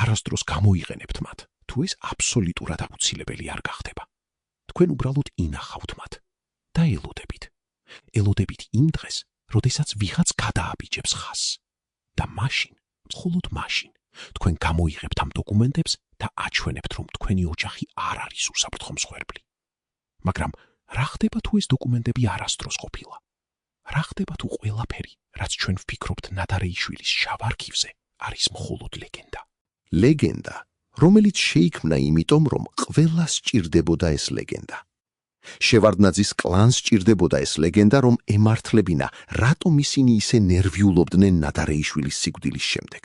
არასდროს გამოიყენებთ მათ, თუ ეს აბსოლუტურად აუცილებელი არ გახდება. თქვენ უბრალოდ ინახავთ მათ და ელოდებით. ელოდებით იმ დღეს, როდესაც ვიღაც გადააბიჯებს ხაზს. და მაშინ, მხოლოდ მაშინ, თქვენ გამოიღებთ ამ დოკუმენტებს და აჩვენებთ, რომ თქვენი ოჯახი არ არის უსაფრთხო მსხვერპლი. მაგრამ რა ხდება თუ ეს დოკუმენტები არასდროს ყოფილა? რა ხდება თუ ყველაფერი, რაც ჩვენ ვფიქრობთ ნადარეიშვილის შავ არქივზე, არის მხოლოდ ლეგენდა? ლეგენდა, რომელიც შეიქმნა იმიტომ, რომ ყველას სჭირდებოდა ეს ლეგენდა. შევარდნაძის კლანს სჭირდებოდა ეს ლეგენდა, რომ ემართლებინა, რატომ ისინი ისე ნერვიულობდნენ ნადარეიშვილის სიკვდილის შემდეგ.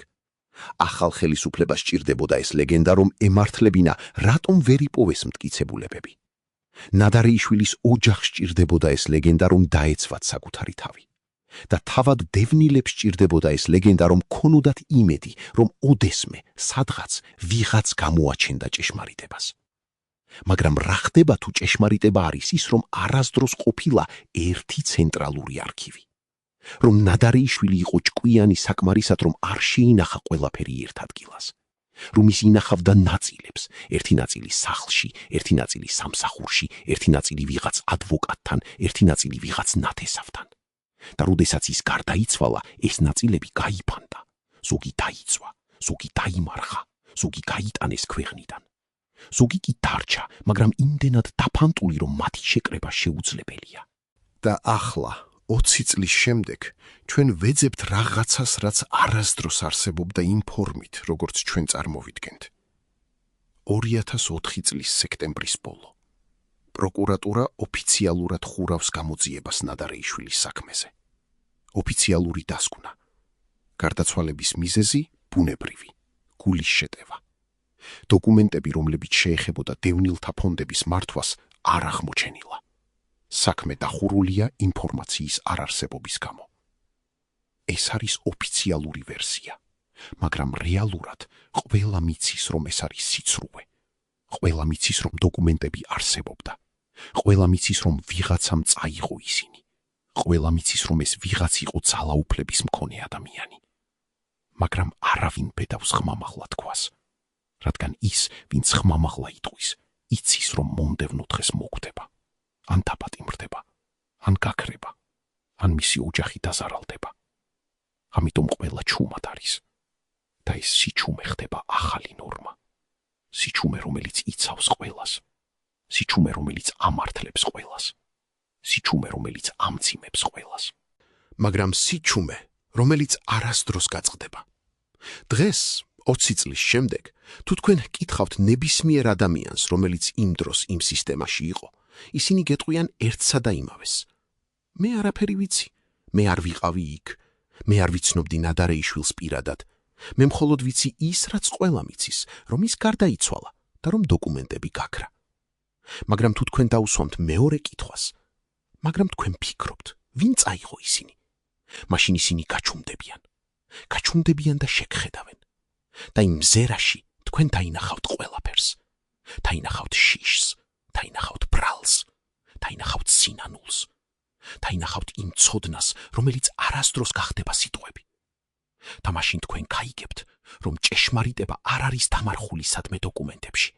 ახალ ხელისუფლებას სჭირდებოდა ეს ლეგენდა, რომ ემართლებინა, რატომ ვერ იპოვეს მტკიცებულებები. ნადარეიშვილის ოჯახს სჭირდებოდა ეს ლეგენდა, რომ დაეცვათ საკუთარი თავი. და თავად დევნილებს სჭირდებოდა ეს ლეგენდა, რომ ქონოდათ იმედი, რომ ოდესმე, სადღაც ვიღაც გამოაჩენდა ჭეშმარიტებას. მაგრამ რა ხდება თუ ჭეშმარიტება არის ის, რომ არასდროს ყოფილა ერთი ცენტრალური არქივი? რომ ნადარეიშვილი იყო ჭკვიანი საკმარისად, რომ არ შეინახა ყველაფერი ერთ ადგილას. რომ ის ინახავდა ნაწილებს, ერთი ნაწილი სახლში, ერთი ნაწილი სამსახურში, ერთი ნაწილი ვიღაც ადვოკატთან, ერთი ნაწილი ვიღაც ნათესავთან. და როდესაც ის გარდაიცვალა, ეს ნაწილები გაიფანტა. ზოგი დაიწვა, ზოგი დაიმარხა, ზოგი გაიტანეს ქვეყნიდან. ზოგი კი დარჩა, მაგრამ იმდენად დაფანტული, რომ მათი შეკრება შეუძლებელია. და ახლა 20 წლის შემდეგ ჩვენ ვეძებთ რაღაცას, რაც არასდროს არსებობდა იმ ფორმით, როგორც ჩვენ წარმოვიდგენთ. 2004 წლის სექტემბრის ბოლო. პროკურატურა ოფიციალურად ხურავს გამოძიებას ნადარეიშვილის საქმეზე. ოფიციალური დასკვნა. გარდაცვალების მიზეზი ბუნებრივი, გულის შეტევა. დოკუმენტები, რომლებიც შეეხებოდა დევნილთა ფონდების მართვას, არ აღმოჩენილა. საქმე დახურულია ინფორმაციის არარსებობის გამო. ეს არის ოფიციალური ვერსია, მაგრამ რეალურად ყველა მიცის, რომ ეს არის სიცრუე. ყველა მიცის, რომ დოკუმენტები არსებობდა. ყველა მიცის, რომ ვიღაცამ წაიღო ისინი. ყველა მიცის, რომ ეს ვიღაც იყო ძალაუფლების მქონე ადამიანი. მაგრამ არავინ ბედავს ხმამაღლა თქვას, რადგან ის, ვინც ხმამაღლა იტყვის, იცის, რომ მომდევნო დღეს მოკვდება. ან დაპატიმრდება, ან გაქრება, ან მისი ოჯახი დაზარალდება. ამიტომ ყველა ჩუმად არის. და ეს სიჩუმე ხდება ახალი ნორმა. სიჩუმე, რომელიც იცავს ყველას. სიჩუმე, რომელიც ამართლებს ყველას. სიჩუმე, რომელიც ამძიმებს ყველას. მაგრამ სიჩუმე, რომელიც არასდროს გაწყდება. დღეს, 20 წლის შემდეგ, თუ თქვენ კითხავთ ნებისმიერ ადამიანს, რომელიც იმ დროს იმ სისტემაში იყო, ისინი გეტყვიან ერთსა და იმავეს. მე არაფერი ვიცი, მე არ ვიყავი იქ, მე არ ვიცნობდი ნადარეიშვილს პირადად, მე მხოლოდ ვიცი ის, რაც ყველა მიცის, რომ ის გარდაიცვალა და რომ დოკუმენტები გაქრა. მაგრამ თუ თქვენ დაუსვამთ მეორე კითხვას, მაგრამ თქვენ ფიქრობთ, ვინ წაიღო ისინი? მაშინ ისინი გაჩუმდებიან და შეგხედავენ. და იმ მზერაში თქვენ დაინახავთ ყველაფერს. დაინახავთ შიშს, დაინახავთ ბრალს, დაინახავთ სინანულს, დაინახავთ იმ ცოდნას, რომელიც არასდროს გახდება სიტყვები. და მაშინ თქვენ გაიგებთ, რომ ჭეშმარიტება არ არის დამარხული სადმე დოკუმენტებში.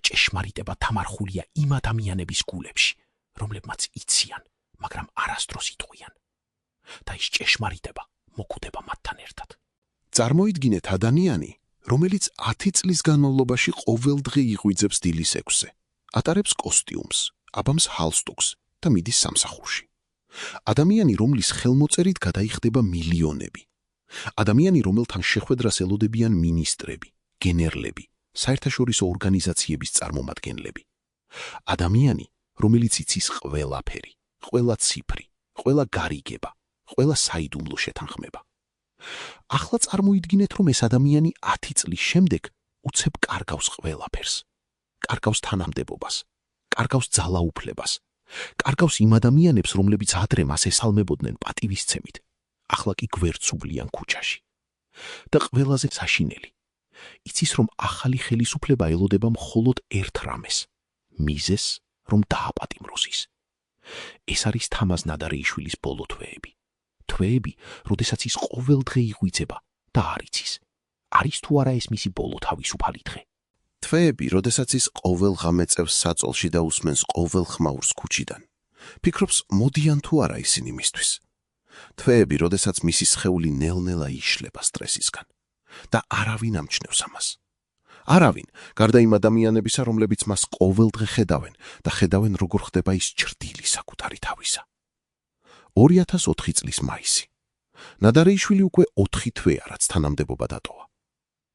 ჭეშმარიტება დამარხულია იმ ადამიანების გულებში, რომლებმაც იციან, მაგრამ არასდროს იტყვიან. და ის ჭეშმარიტება მოკვდება მათთან ერთად. წარმოიდგინეთ ადამიანი, რომელიც 10 წლის განმავლობაში ყოველდღე იღვიძებს დილის 6-ზე, ატარებს კოსტიუმს, აბამს ჰალსტუქს და მიდის სამსახურში. ადამიანი, რომლის ხელმოწერით გადაიხდება მილიონები. ადამიანი, რომელთან შეხვედრას ელოდებიან მინისტრები, გენერლები, საერთაშორისო ორგანიზაციების წარმომადგენლები. ადამიანი, რომელიც იცის ყველაფერი, ყველა ციფრი, ყველა გარიგება, ყველა საიდუმლო შეთანხმება. ახლა წარმოიდგინეთ, რომ ეს ადამიანი 10 წლის შემდეგ უცებ კარგავს ყველაფერს. კარგავს თანამდებობას, კარგავს ძალაუფლებას, კარგავს იმ ადამიანებს, რომლებიც ადრე მას ესალმებოდნენ პატივისცემით, ახლა კი გვერდსუვლიან ქუჩაში. და ყველაზე საშინელი, იცის, რომ ახალი ხელისუფლება ელოდება მხოლოდ ერთ რამეს, მიზეს, რომ დააპატიმროს ის. ეს არის თამაზ ნადარეიშვილის ბოლო თვეები. თვეები, როდესაც ის ყოველდღე იღვიძება და არ იცის, არის თუ არა ეს მისი ბოლო თავისუფალი დღე. თვეები, როდესაც ის ყოველ ღამე წევს საწოლში და უსმენს ყოველ ხმაურს ქუჩიდან. ფიქრობს, მოდიან თუ არა ისინი მისთვის. თვეები, როდესაც მისი სხეული ნელ-ნელა იშლება სტრესისგან და არავინ ამჩნევს ამას. არავინ, გარდა იმ ადამიანებისა, რომლებიც მას ყოველდღე ხედავენ და ხედავენ, როგორ ხდება ის ჩრდილი საკუთარი თავისა. 2004 წლის მაისი. ნადარეიშვილი უკვე 4 თვეა, რაც თანამდებობა დატოვა.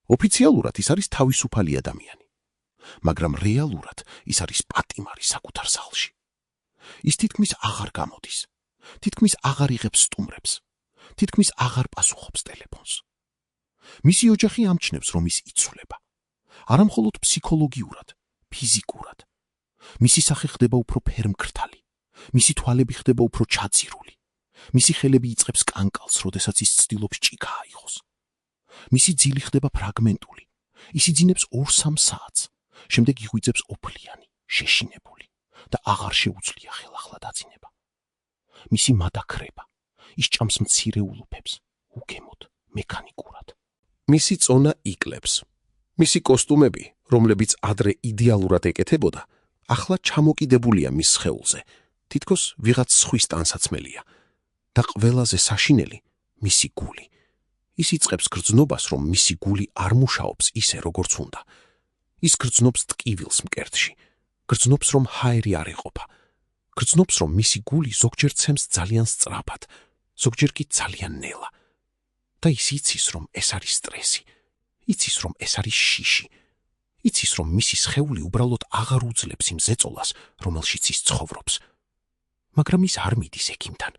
ოფიციალურად ის არის თავისუფალი ადამიანი, მაგრამ რეალურად ის არის პატიმარი საკუთარ სახლში. ის თითქმის აღარ გამოდის, თითქმის აღარ იღებს სტუმრებს, თითქმის აღარ პასუხობს ტელეფონს. მისი ოჯახი ამჩნევს, რომ ის იცვლება. არა მხოლოდ ფსიქოლოგიურად, ფიზიკურად. მისი სახე ხდება უფრო ფერმკრთალი, მისი თვალები ხდება უფრო ჩაძირული, მისი ხელები იწყებს კანკალს, როდესაც ის ცდილობს ჭიქა აიღოს. მისი ძილი ხდება ფრაგმენტული, ის იძინებს 2-3 საათს, შემდეგ იღვიძებს ოფლიანი, შეშინებული და აღარ შეუძლია ხელახლა დაძინება. მისი მადა ქრება, ის ჭამს მცირე ულუფებს, უგემოდ, მექანიკურად. მისი წონა იკლებს. მისი კოსტუმები, რომლებიც ადრე იდეალურად ეკეთებოდა, ახლა ჩამოკიდებულია მის სხეულზე, თითქოს ვიღაც სხვის ტანსაცმელია. და ყველაზე საშინელი მისი გული. ის იწყებს გრძნობას, რომ მისი გული არ მუშაობს ისე, როგორც უნდა. ის გრძნობს ტკივილს მკერდში, გრძნობს, რომ ჰაერი არ ეყოფა, გრძნობს, რომ მისი გული ზოგჯერ ცემს ძალიან სწრაფად, ზოგჯერ კი ძალიან ნელა. და ის იცის, რომ ეს არის სტრესი, იცის, რომ ეს არის შიში, იცის, რომ მისი სხეული უბრალოდ აღარ უძლებს იმ ზეწოლას, რომელშიც ის ცხოვრობს. მაგრამ ის არ მიდის ექიმთან,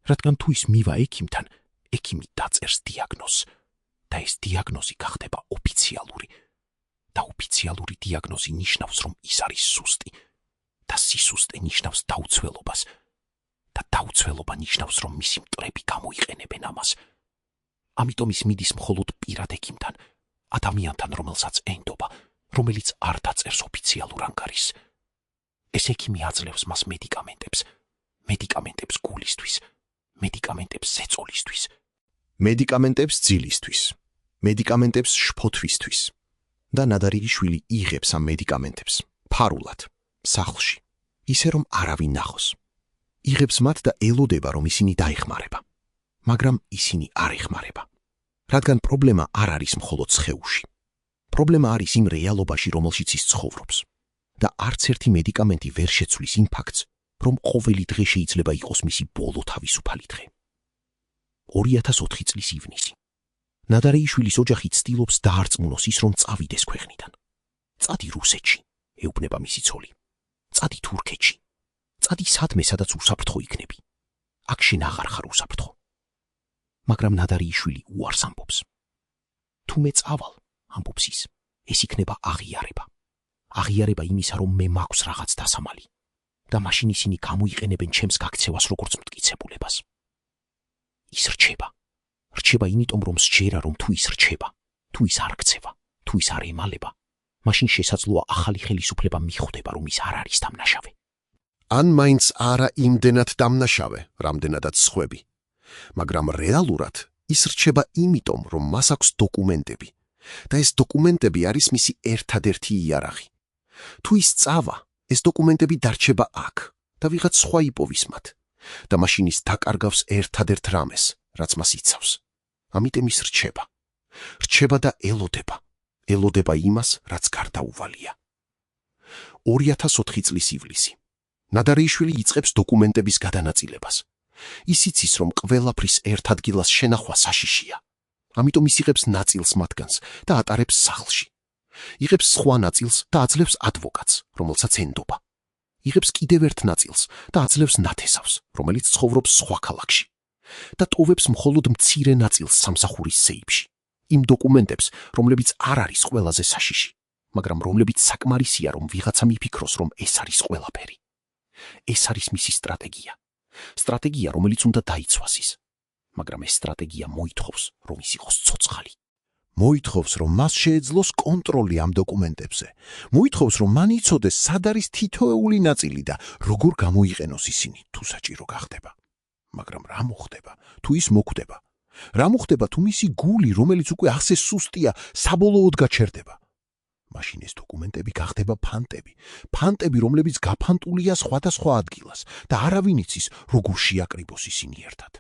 რადგან თუ ის მივა ექიმთან, ექიმი დაწერს დიაგნოზს და ეს დიაგნოზი გახდება ოფიციალური. და ოფიციალური დიაგნოზი ნიშნავს, რომ ის არის სუსტი და სისუსტე ნიშნავს დაუცველობას და დაუცველობა ნიშნავს, რომ მისი მტრები გამოიყენებენ ამას. ამიტომ ის მიდის მხოლოდ პირად ექიმთან, ადამიანთან, რომელსაც ენდობა, რომელიც არ დაწერს ოფიციალურ ანგარიშს. ეს ექიმი აძლევს მას მედიკამენტებს, მედიკამენტებს გულისთვის, მედიკამენტებს ზეწოლისთვის, მედიკამენტებს ძილისთვის, მედიკამენტებს შფოთვისთვის. და ნადარიგი შვილი იღებს ამ მედიკამენტებს, ფარულად, სახლში, ისე რომ არავინ ნახოს. იღებს მათ და ელოდება, რომ ისინი დაეხმარება. მაგრამ ისინი არ ეხმარება. რადგან პრობლემა არ არის მხოლოდ სხეულში. პრობლემა არის იმ რეალობაში, რომელშიც ის ცხოვრობს. და არც ერთი მედიკამენტი ვერ შეცვლის იმ ფაქტს, რომ ყოველი დღე შეიძლება იყოს მისი ბოლო თავისუფალი დღე. 2004 წლის ივნისი. ნადარიშვილის ოჯახი ცდილობს დაარწმუნოს ის, რომ წავიდეს ქვეყნიდან. წადი რუსეთში, ეუბნება მისი ცოლი. წადი თურქეთში. წადი სადმე, სადაც უსაფრთხო იქნები. აქ შენ აღარ ხარ უსაფრთხო. მაგრამ ნადარიშვილი უარს ამბობს. თუ მე წავალ, ამბობს ის, ეს იქნება აღიარება. აღიარება იმისა, რომ მე მაქვს რაღაც დასამალი. და მაშინ ისინი გამოიყენებენ ჩემს გაქცევას როგორც მტკიცებულებას. ის რჩება. რჩება იმიტომ, რომ სჯერა, რომ თუ ის რჩება, თუ ის არ ქცევა, თუ ის არ ემალება, მაშინ შესაძლოა ახალი ხელისუფლება მიხვდება, რომ ის არ არის დამნაშავე. ან მაინც არა იმდენად დამნაშავე, რამდენადაც სხვები. მაგრამ რეალურად ის რჩება იმიტომ, რომ მას აქვს დოკუმენტები. და ეს დოკუმენტები არის მისი ერთადერთი იარაღი. თუ ის წავა, ეს დოკუმენტები დარჩება აქ და ვიღაც სხვა იპოვის მათ. და მაშინ ის დაკარგავს ერთადერთ რამეს, რაც მას იცავს. ამიტომ ის რჩება. რჩება და ელოდება. ელოდება იმას, რაც გარდაუვალია. 2004 წლის ივლისი. ნადარიშვილი იწყებს დოკუმენტების გადანაწილებას. ის იცის, რომ ყველაფრის ერთ ადგილას შენახვა საშიშია. ამიტომ ის იღებს ნაწილს მათგანს და ატარებს სახლში. იღებს სხვა ნაწილს და აძლევს ადვოკატს, რომელსაც ენდობა. იღებს კიდევ ერთ ნაწილს და აძლევს ნათესავს, რომელიც ცხოვრობს სხვა ქალაქში. და ტოვებს მხოლოდ მცირე ნაწილს სამსახურის სეიფში. იმ დოკუმენტებს, რომლებიც არ არის ყველაზე საშიში, მაგრამ რომლებიც საკმარისია, რომ ვიღაცა მიფიქროს, რომ ეს არის ყველაფერი. ეს არის მისი სტრატეგია. სტრატეგია, რომელიც უნდა დაიცვას ის. მაგრამ ეს სტრატეგია მოითხოვს, რომ ის იყოს ცოცხალი. მოითხოვს, რომ მას შეეძლოს კონტროლი ამ დოკუმენტებზე. მოითხოვს, რომ მან იცოდეს, სად არის თითოეული ნაწილი და როგორ გამოიყენოს ისინი, თუ საჭირო გახდება. მაგრამ რა მოხდება, თუ ის მოკვდება? რა მოხდება, თუ მისი გული, რომელიც უკვე ასე სუსტია, საბოლოოდ გაჩერდება? მაშინ ეს დოკუმენტები გახდება ფანტები. ფანტები, რომლებიც გაფანტულია სხვადასხვა ადგილას და არავინ იცის, როგორ შეაკრიბოს ისინი ერთად.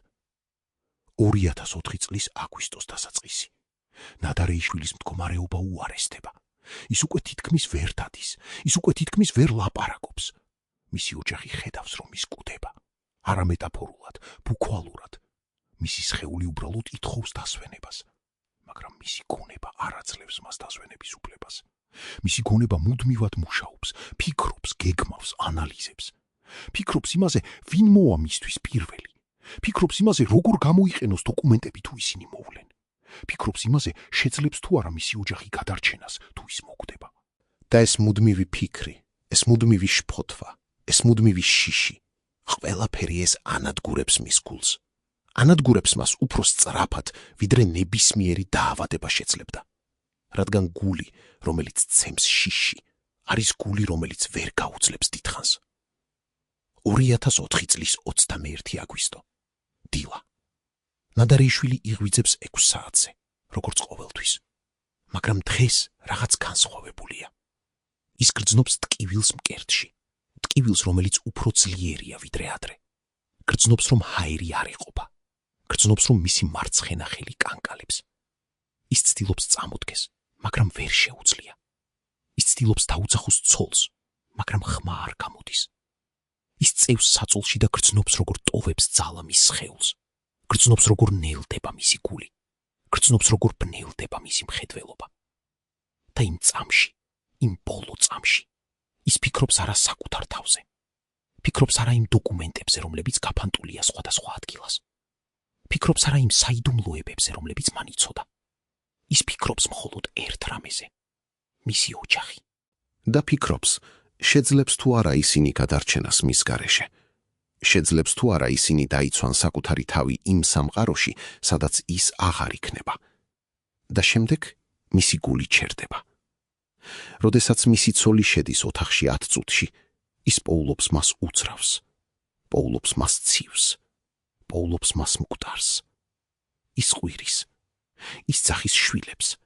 2004 წლის აგვისტოს დასაწყისი. ნადარიშვილის მდგომარეობა უარესდება. ის უკვე თითქმის ვერ დადის, ის უკვე თითქმის ვერ ლაპარაკობს. მისი ოჯახი ხედავს, რომ ის კვდება. არა მეტაფორულად, ბუქვალურად. მისი სხეული უბრალოდ ითხოვს დასვენებას. მაგრამ მისი გონება არ აძლევს მას დასვენების უფლებას. მისი გონება მუდმივად მუშაობს, ფიქრობს, გეგმავს, ანალიზებს. ფიქრობს იმაზე, ვინ მოვა მისთვის პირველი. ფიქრობს იმაზე, როგორ გამოიყენოს დოკუმენტები თუ ისინი მოვლენ. ფიქრობს იმაზე, შეძლებს თუ არა მისი ოჯახი გადარჩენას, თუ ის მოკვდება. და ეს მუდმივი ფიქრი, ეს მუდმივი შფოთვა, ეს მუდმივი შიში, ყველაფერი ეს ანადგურებს მის გულს. ანადგურებს მას უფრო სწრაფად, ვიდრე ნებისმიერი დაავადება შეძლებდა. რადგან გული, რომელიც ცემს შიში, არის გული, რომელიც ვერ გაუძლებს დიდხანს. 2004 წლის 21 აგვისტო. დილა. ნადარიშვილი იღვიძებს 6 საათზე, როგორც ყოველთვის. მაგრამ დღეს რაღაც განსხვავებულია. ის გრძნობს ტკივილს მკერდში, ტკივილს, რომელიც უფრო ძლიერია ვიდრე ადრე. გრძნობს, რომ ჰაერი არ ეყოფა, გრძნობს, რომ მისი მარცხენა ხელი კანკალებს. ის ცდილობს წამოდგეს, მაგრამ ვერ შეუძლია. ის ცდილობს დაუძახოს ცოლს, მაგრამ ხმა არ გამოდის. ის წევს საწოლში და გრძნობს, როგორ ტოვებს ძალა მის სხეულს. გრძნობს, როგორ ნელდება მისი გული. გრძნობს, როგორ ბნელდება მისი მხედველობა. და იმ წამში, იმ ბოლო წამში, ის ფიქრობს არა საკუთარ თავზე. ფიქრობს არა იმ დოკუმენტებზე, რომლებიც გაფანტულია სხვადასხვა ადგილას. ფიქრობს არა იმ საიდუმლოებებზე, რომლებიც მან იცოდა. ის ფიქრობს მხოლოდ ერთ რამეზე, მისი ოჯახი. და ფიქრობს, შეძლებს თუ არა ისინი გადარჩენას მის გარეშე. შეძლებს თუ არა ისინი დაიცვან საკუთარი თავი იმ სამყაროში, სადაც ის აღარ იქნება. და შემდეგ მისი გული ჩერდება. როდესაც მისი ცოლი შედის ოთახში 10 წუთში, ის პოულობს მას უძრავს, პოულობს მას ცივს, პოულობს მას მკვდარს. ის ყვირის, ის ძახის შვილებს,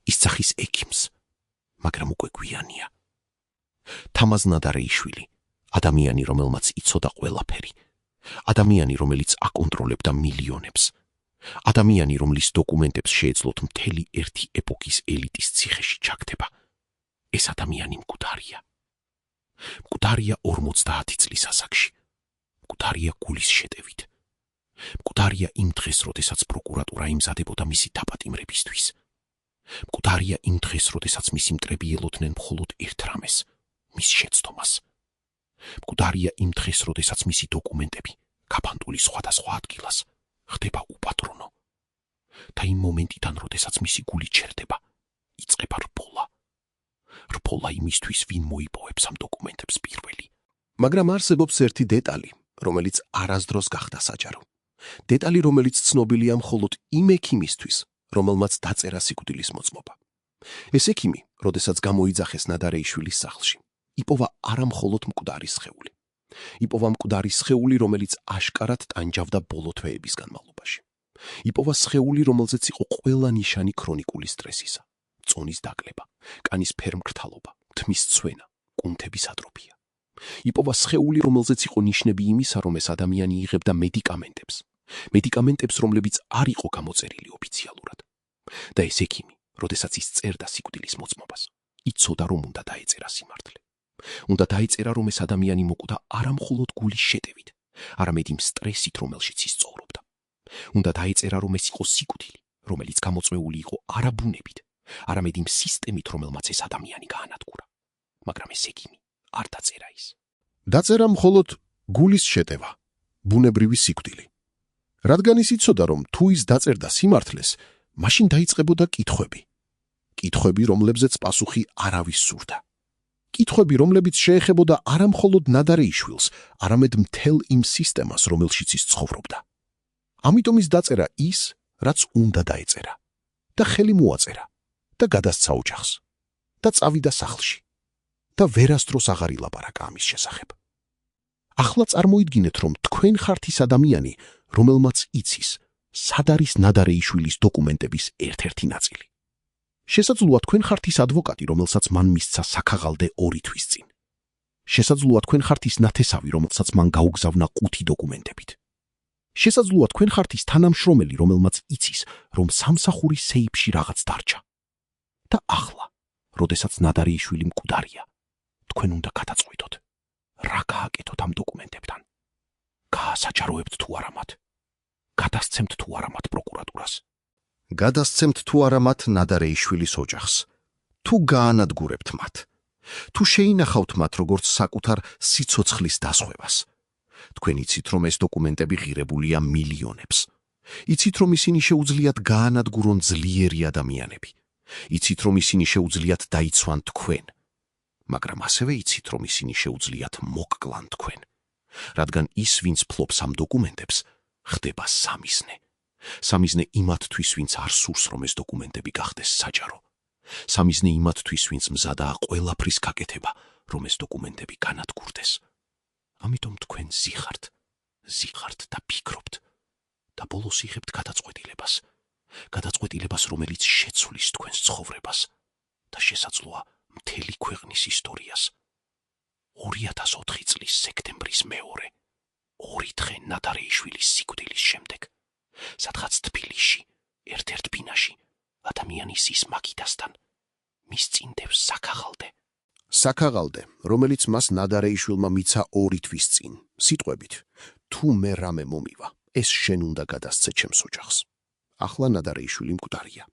ის ძახის ექიმს, მაგრამ უკვე გვიანია. თამაზნადარეიშვილი, ადამიანი, რომელმაც იცოდა ყველაფერი, ადამიანი, რომელიც აკონტროლებდა მილიონებს, ადამიანი, რომლის დოკუმენტებს შეეძლოთ მთელი ერთი ეპოქის ელიტის ციხეში ჩაგდება. ეს ადამიანი მკვდარია. მკვდარია 50 წლის ასაკში. მკვდარია გულის შეტევით. მკვდარია იმ დღეს, როდესაც პროკურატურა იმზადებოდა მისი დაპატიმრებისთვის. მკვდარია იმ დღეს, როდესაც მისი მტრები ელოდნენ მხოლოდ ერთ რამეს, მის შეცდომას. მკვდარია იმ დღეს, როდესაც მისი დოკუმენტები, გაფანტული სხვადასხვა ადგილას, ხდება უპატრონო. და იმ მომენტიდან, როდესაც მისი გული ჩერდება, იწყება რბოლა. რბოლა იმისთვის, ვინ მოიპოვებს ამ დოკუმენტებს პირველი. მაგრამ არსებობს ერთი დეტალი, რომელიც არასდროს გახდა საჯარო. დეტალი, რომელიც ცნობილია მხოლოდ იმ ექიმისთვის, რომელმაც დაწერა სიკვდილის მოწმობა. ეს ექიმი, როდესაც გამოიძახეს ნადარეიშვილის სახლში, იპოვა არა მხოლოდ მკვდარის სხეული. იპოვა მკვდარის სხეული, რომელიც აშკარად ტანჯავდა ბოლო თვეების განმავლობაში. იპოვა სხეული, რომელზეც იყო ყველა ნიშანი ქრონიკული სტრესისა, წონის დაკლება, კანის ფერმკრთალობა, თმის ცვენა, კუნთების ატროფია. იპოვა სხეული, რომელზეც იყო ნიშნები იმისა, რომ ეს ადამიანი იღებდა მედიკამენტებს, რომლებიც არ იყო გამოწერილი ოფიციალურად. და ეს ექიმი, როდესაც ის წერდა სიკვდილის მოწმობას, იცოდა, რომ უნდა დაეწერა სიმართლე. უნდა დაეწერა, რომ ეს ადამიანი მოკვდა არა მხოლოდ გულის შეტევით, არამედ იმ სტრესით, რომელშიც ის ცხოვრობდა. უნდა დაეწერა, რომ ეს იყო სიკვდილი, რომელიც გამოწვეული იყო არა ბუნებით, არამედ იმ სისტემით, რომელმაც ეს ადამიანი გაანადგურა. მაგრამ ეს ექიმი არ დაწერა ის. დაწერა მხოლოდ გულის შეტევა, ბუნებრივი სიკვდილი. რადგან ის იცოდა, რომ თუ ის დაწერდა სიმართლეს, მაშინ დაიწყებოდა კითხვები. კითხვები, რომლებზეც პასუხი არავის სურდა. კითხვები, რომლებიც შეეხებოდა არა მხოლოდ ნადარეიშვილს, არამედ მთელ იმ სისტემას, რომელშიც ის ცხოვრობდა. ამიტომ ის დაწერა ის, რაც უნდა დაეწერა. და ხელი მოაწერა და გადასცა ოჯახს და წავიდა სახლში და ვერასდროს აღარ ილაპარაკა ამის შესახებ. ახლა წარმოიდგინეთ, რომ თქვენ ხართ ის ადამიანი, რომელმაც იცის, სად არის ნადარეიშვილის დოკუმენტების ერთ-ერთი ნაწილი. შესაძლოა თქვენ ხართ ის ადვოკატი, რომელსაც მან მისცა საქაღალდე 2 თვის წინ. შესაძლოა თქვენ ხართ ის ნათესავი, რომელსაც მან გაუგზავნა 5 დოკუმენტებით. შესაძლოა თქვენ ხართ ის თანამშრომელი, რომელმაც იცის, რომ სამსახურის სეიფში რაღაც დარჩა. და ახლა, როდესაც ნადარეიშვილი მკვდარია, თქვენ უნდა გადაწყვიტოთ, რა გააკეთოთ ამ დოკუმენტებთან. გაასაჯაროებთ თუ არა მათ? გადასცემთ თუ არა მათ პროკურატურას? გადასცემთ თუ არა მათ ნადარეიშვილის ოჯახს? თუ გაანადგურებთ მათ? თუ შეინახავთ მათ როგორც საკუთარ სიცოცხლის დასხვევას? თქვენ იცით, რომ ეს დოკუმენტები ღირებულია მილიონებს. იცით, რომ ისინი შეუძლიათ გაანადგურონ ძლიერი ადამიანები. იცით, რომ ისინი შეუძლიათ დაიცვან თქვენ. მაგრამ ასევე იცით, რომ ისინი შეუძლიათ მოკკლან თქვენ. რადგან ის, ვინც ფლობს ამ დოკუმენტებს, ხდება სამიზნე. სამიზნე იმათთვის, ვინც არ სურს, რომ ეს დოკუმენტები გახდეს საჯარო. სამიზნე იმათთვის, ვინც მზადაა ყველაფრის გაკეთება, რომ ეს დოკუმენტები განადგურდეს. ამიტომ თქვენ ზიხართ და ფიქრობთ და ბოლოს იღებთ გადაწყვეტილებას, გადაწყვეტილებას, რომელიც შეცვლის თქვენს ცხოვრებას და შესაძლოა მთელი ქვეყნის ისტორიას. 2004 წლის სექტემბრის 2, 2 დღე ნადარეიშვილის სიკვდილის შემდეგ, სადღაც თბილისში, ერთ-ერთ ბინაში, ადამიანის ის მაგიდასთან მის წინ დევს საქაღალდე. საქაღალდე, რომელიც მას ნადარეიშვილმა მიცა 2 თვის წინ, სიტყვებით, თუ მე რამე მომივა, ეს შენ უნდა გადასცე ჩემს ოჯახს. ახლა ნადარეიშვილი მკვდარია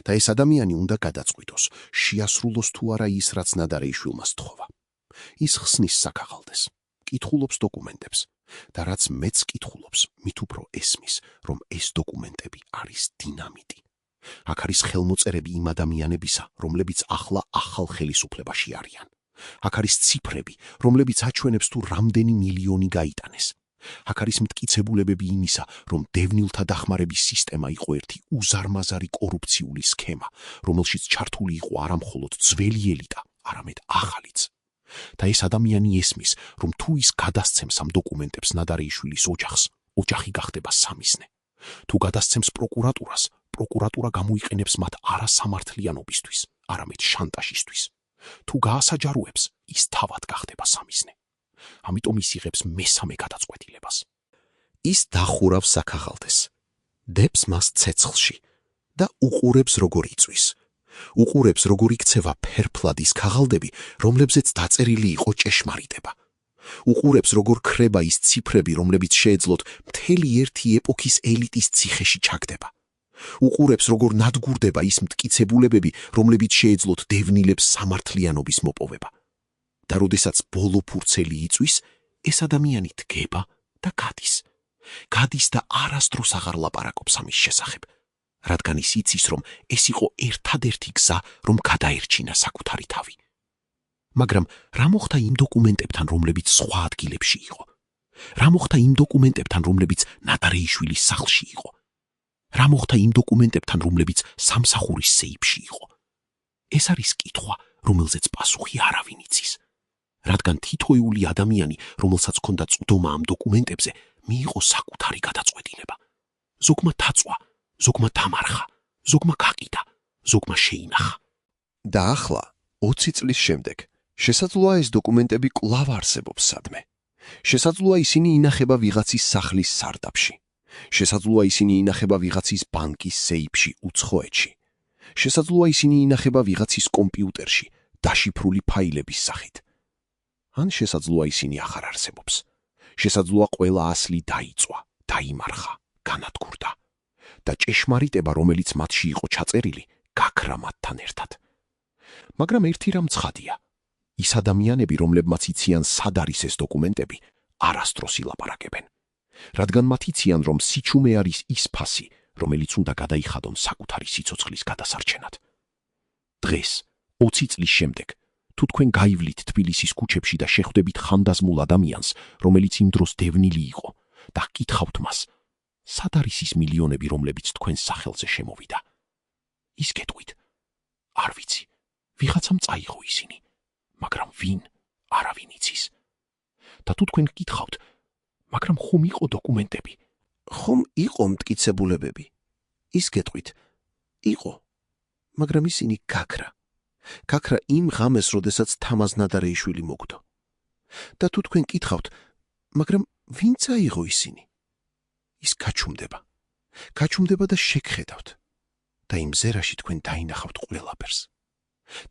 და ეს ადამიანი უნდა გადაწყვიტოს, შეასრულოს თუ არა ის, რაც ნადარეიშვილმა სთხოვა. ის ხსნის საქაღალდეს, კითხულობს დოკუმენტებს და რაც მეც კითხულობს, მით უფრო ესმის, რომ ეს დოკუმენტები არის დინამიტი. აქ არის ხელმოწერები იმ ადამიანებისა, რომლებიც ახლა ახალ ხელისუფლებაში არიან. აქ არის ციფრები, რომლებიც აჩვენებს თუ რამდენი მილიონი გაიტანეს. აქ არის მტკიცებულებები იმისა, რომ დევნილთა დახმარების სისტემა იყო ერთი უზარმაზარი კორუფციული სქემა, რომელშიც ჩართული იყო არა მხოლოდ ძველი ელიტა, არამედ ახალიც. და ეს ადამიანი ესმის, რომ თუ ის გადასცემს ამ დოკუმენტებს ნადარეიშვილის ოჯახს, ოჯახი გახდება სამიზნე. თუ გადასცემს პროკურატურას, პროკურატურა გამოიყენებს მათ არა სამართლიანობისთვის, არამედ შანტაჟისთვის. თუ გაასაჯაროებს, ის თავად გახდება სამიზნე. ამიტომ ის იღებს მესამე გადაწყვეტილებას. ის დახურავს საქაღალდეს, დებს მას ცეცხლში და უყურებს როგორ იწვის. უყურებს როგორ იქცევა ფერფლად ის ქაღალდები, რომლებზეც დაწერილი იყო ჭეშმარიტება. უყურებს როგორ ქრება ის ციფრები, რომლებიც შეეძლოთ მთელი ერთი ეპოქის ელიტის ციხეში ჩაგდება. უყურებს როგორ ნადგურდება ის მტკიცებულებები, რომლებიც შეეძლოთ დევნილებს სამართლიანობის მოპოვება. და როდესაც ბოლო ფურცელი იწვის, ეს ადამიანი დგება და გადის. გადის და არასდროს აღარ ლაპარაკობს ამის შესახებ, რადგან ის იცის, რომ ეს იყო ერთადერთი გზა, რომ გადაერჩინა საკუთარი თავი. მაგრამ რა მოხდა იმ დოკუმენტებთან, რომლებიც სხვა ადგილებში იყო? რა მოხდა იმ დოკუმენტებთან, რომლებიც ნადარეიშვილის სახლში იყო? რა მოხდა იმ დოკუმენტებთან, რომლებიც სამსახურის სეიფში იყო? ეს არის კითხვა, რომელზეც პასუხი არავინ იცის. რადგან თითოეული ადამიანი, რომელსაც ჰქონდა წვდომა ამ დოკუმენტებზე, მიიღო საკუთარი გადაწყვეტილება. ზოგმა დაწვა, ზოგმა დამარხა, ზოგმა გაყიდა, ზოგმა შეინახა. და ახლა, 20 წლის შემდეგ, შესაძლოა ეს დოკუმენტები კვლავ არსებობს სადმე. შესაძლოა ისინი ინახება ვიღაცის სახლის სარდაფში. შესაძლოა ისინი ინახება ვიღაცის ბანკის სეიფში უცხოეთში. შესაძლოა ისინი ინახება ვიღაცის კომპიუტერში დაშიფრული ფაილების სახით. ან შესაძლოა ისინი აღარ არსებობს. შესაძლოა ყველა ასლი დაიწვა, დაიმარხა, განადგურდა და ჭეშმარიტება, რომელიც მათში იყო ჩაწერილი, გაქრა მათთან ერთად. მაგრამ ერთი რამ ცხადია. ის ადამიანები, რომლებმაც იციან სად არის ეს დოკუმენტები, არასდროს ილაპარაკებენ. რადგან მათ იციან, რომ სიჩუმე არის ის ფასი, რომელიც უნდა გადაიხადონ საკუთარი სიცოცხლის გადასარჩენად. დღეს, 20 წლის შემდეგ, თუ თქვენ გაივლით თბილისის ქუჩებში და შეხვდებით ხანდაზმულ ადამიანს, რომელიც იმ დროს დევნილი იყო, და გკითხავთ მას, სად არის ის მილიონები, რომლებიც თქვენს სახელზე შემოვიდა? ის გეტყვით, არ ვიცი, ვიღაცამ წაიღო ისინი, მაგრამ ვინ, არავინ იცის. და თუ თქვენ გკითხავთ, მაგრამ ხომ იყო დოკუმენტები? ხომ იყო მტკიცებულებები? ის გეტყვით, იყო, მაგრამ ისინი გაქრა. გაქრა იმ ღამეს, როდესაც თამაზ ნადარეიშვილი მოკვდო. და თუ თქვენ გკითხავთ, მაგრამ ვინ წაიღო ისინი? ის გაჩუმდება. გაჩუმდება და შეგხედავთ. და იმ ზერაში თქვენ დაინახავთ ყველაფერს.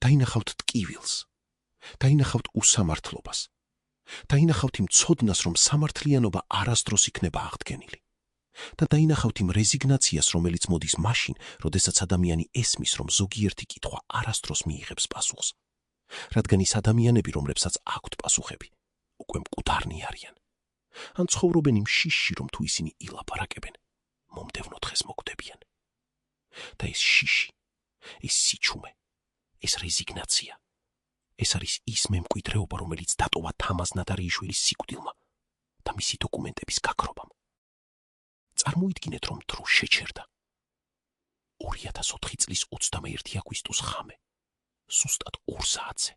დაინახავთ ტკივილს. დაინახავთ უსამართლობას. დაინახავთ იმ ცოდნას, რომ სამართლიანობა არასდროს იქნება აღდგენილი. და დაინახავთ იმ რეზიგნაციას, რომელიც მოდის მაშინ, როდესაც ადამიანი ესმის, რომ ზოგიერთი კითხვა არასდროს მიიღებს პასუხს. რადგან ის ადამიანები, რომლებსაც აქვთ პასუხები, უკვე მკვდარნი არიან. ან ცხოვრობენ იმ შიშში, რომ თუ ისინი ილაპარაკებენ, მომდევნო დღეს მოკვდებიან. და ეს შიში, ეს სიჩუმე, ეს რეზიგნაცია, ეს არის ის მემკვიდრეობა, რომელიც დატოვა თამაზ ნადარეიშვილის სიკვდილმა და მისი დოკუმენტების გაქრობამ. წარმოიდგინეთ, რომ დრო შეჩერდა. 2004 წლის 21 აგვისტოს ღამე, ზუსტად 2 საათზე,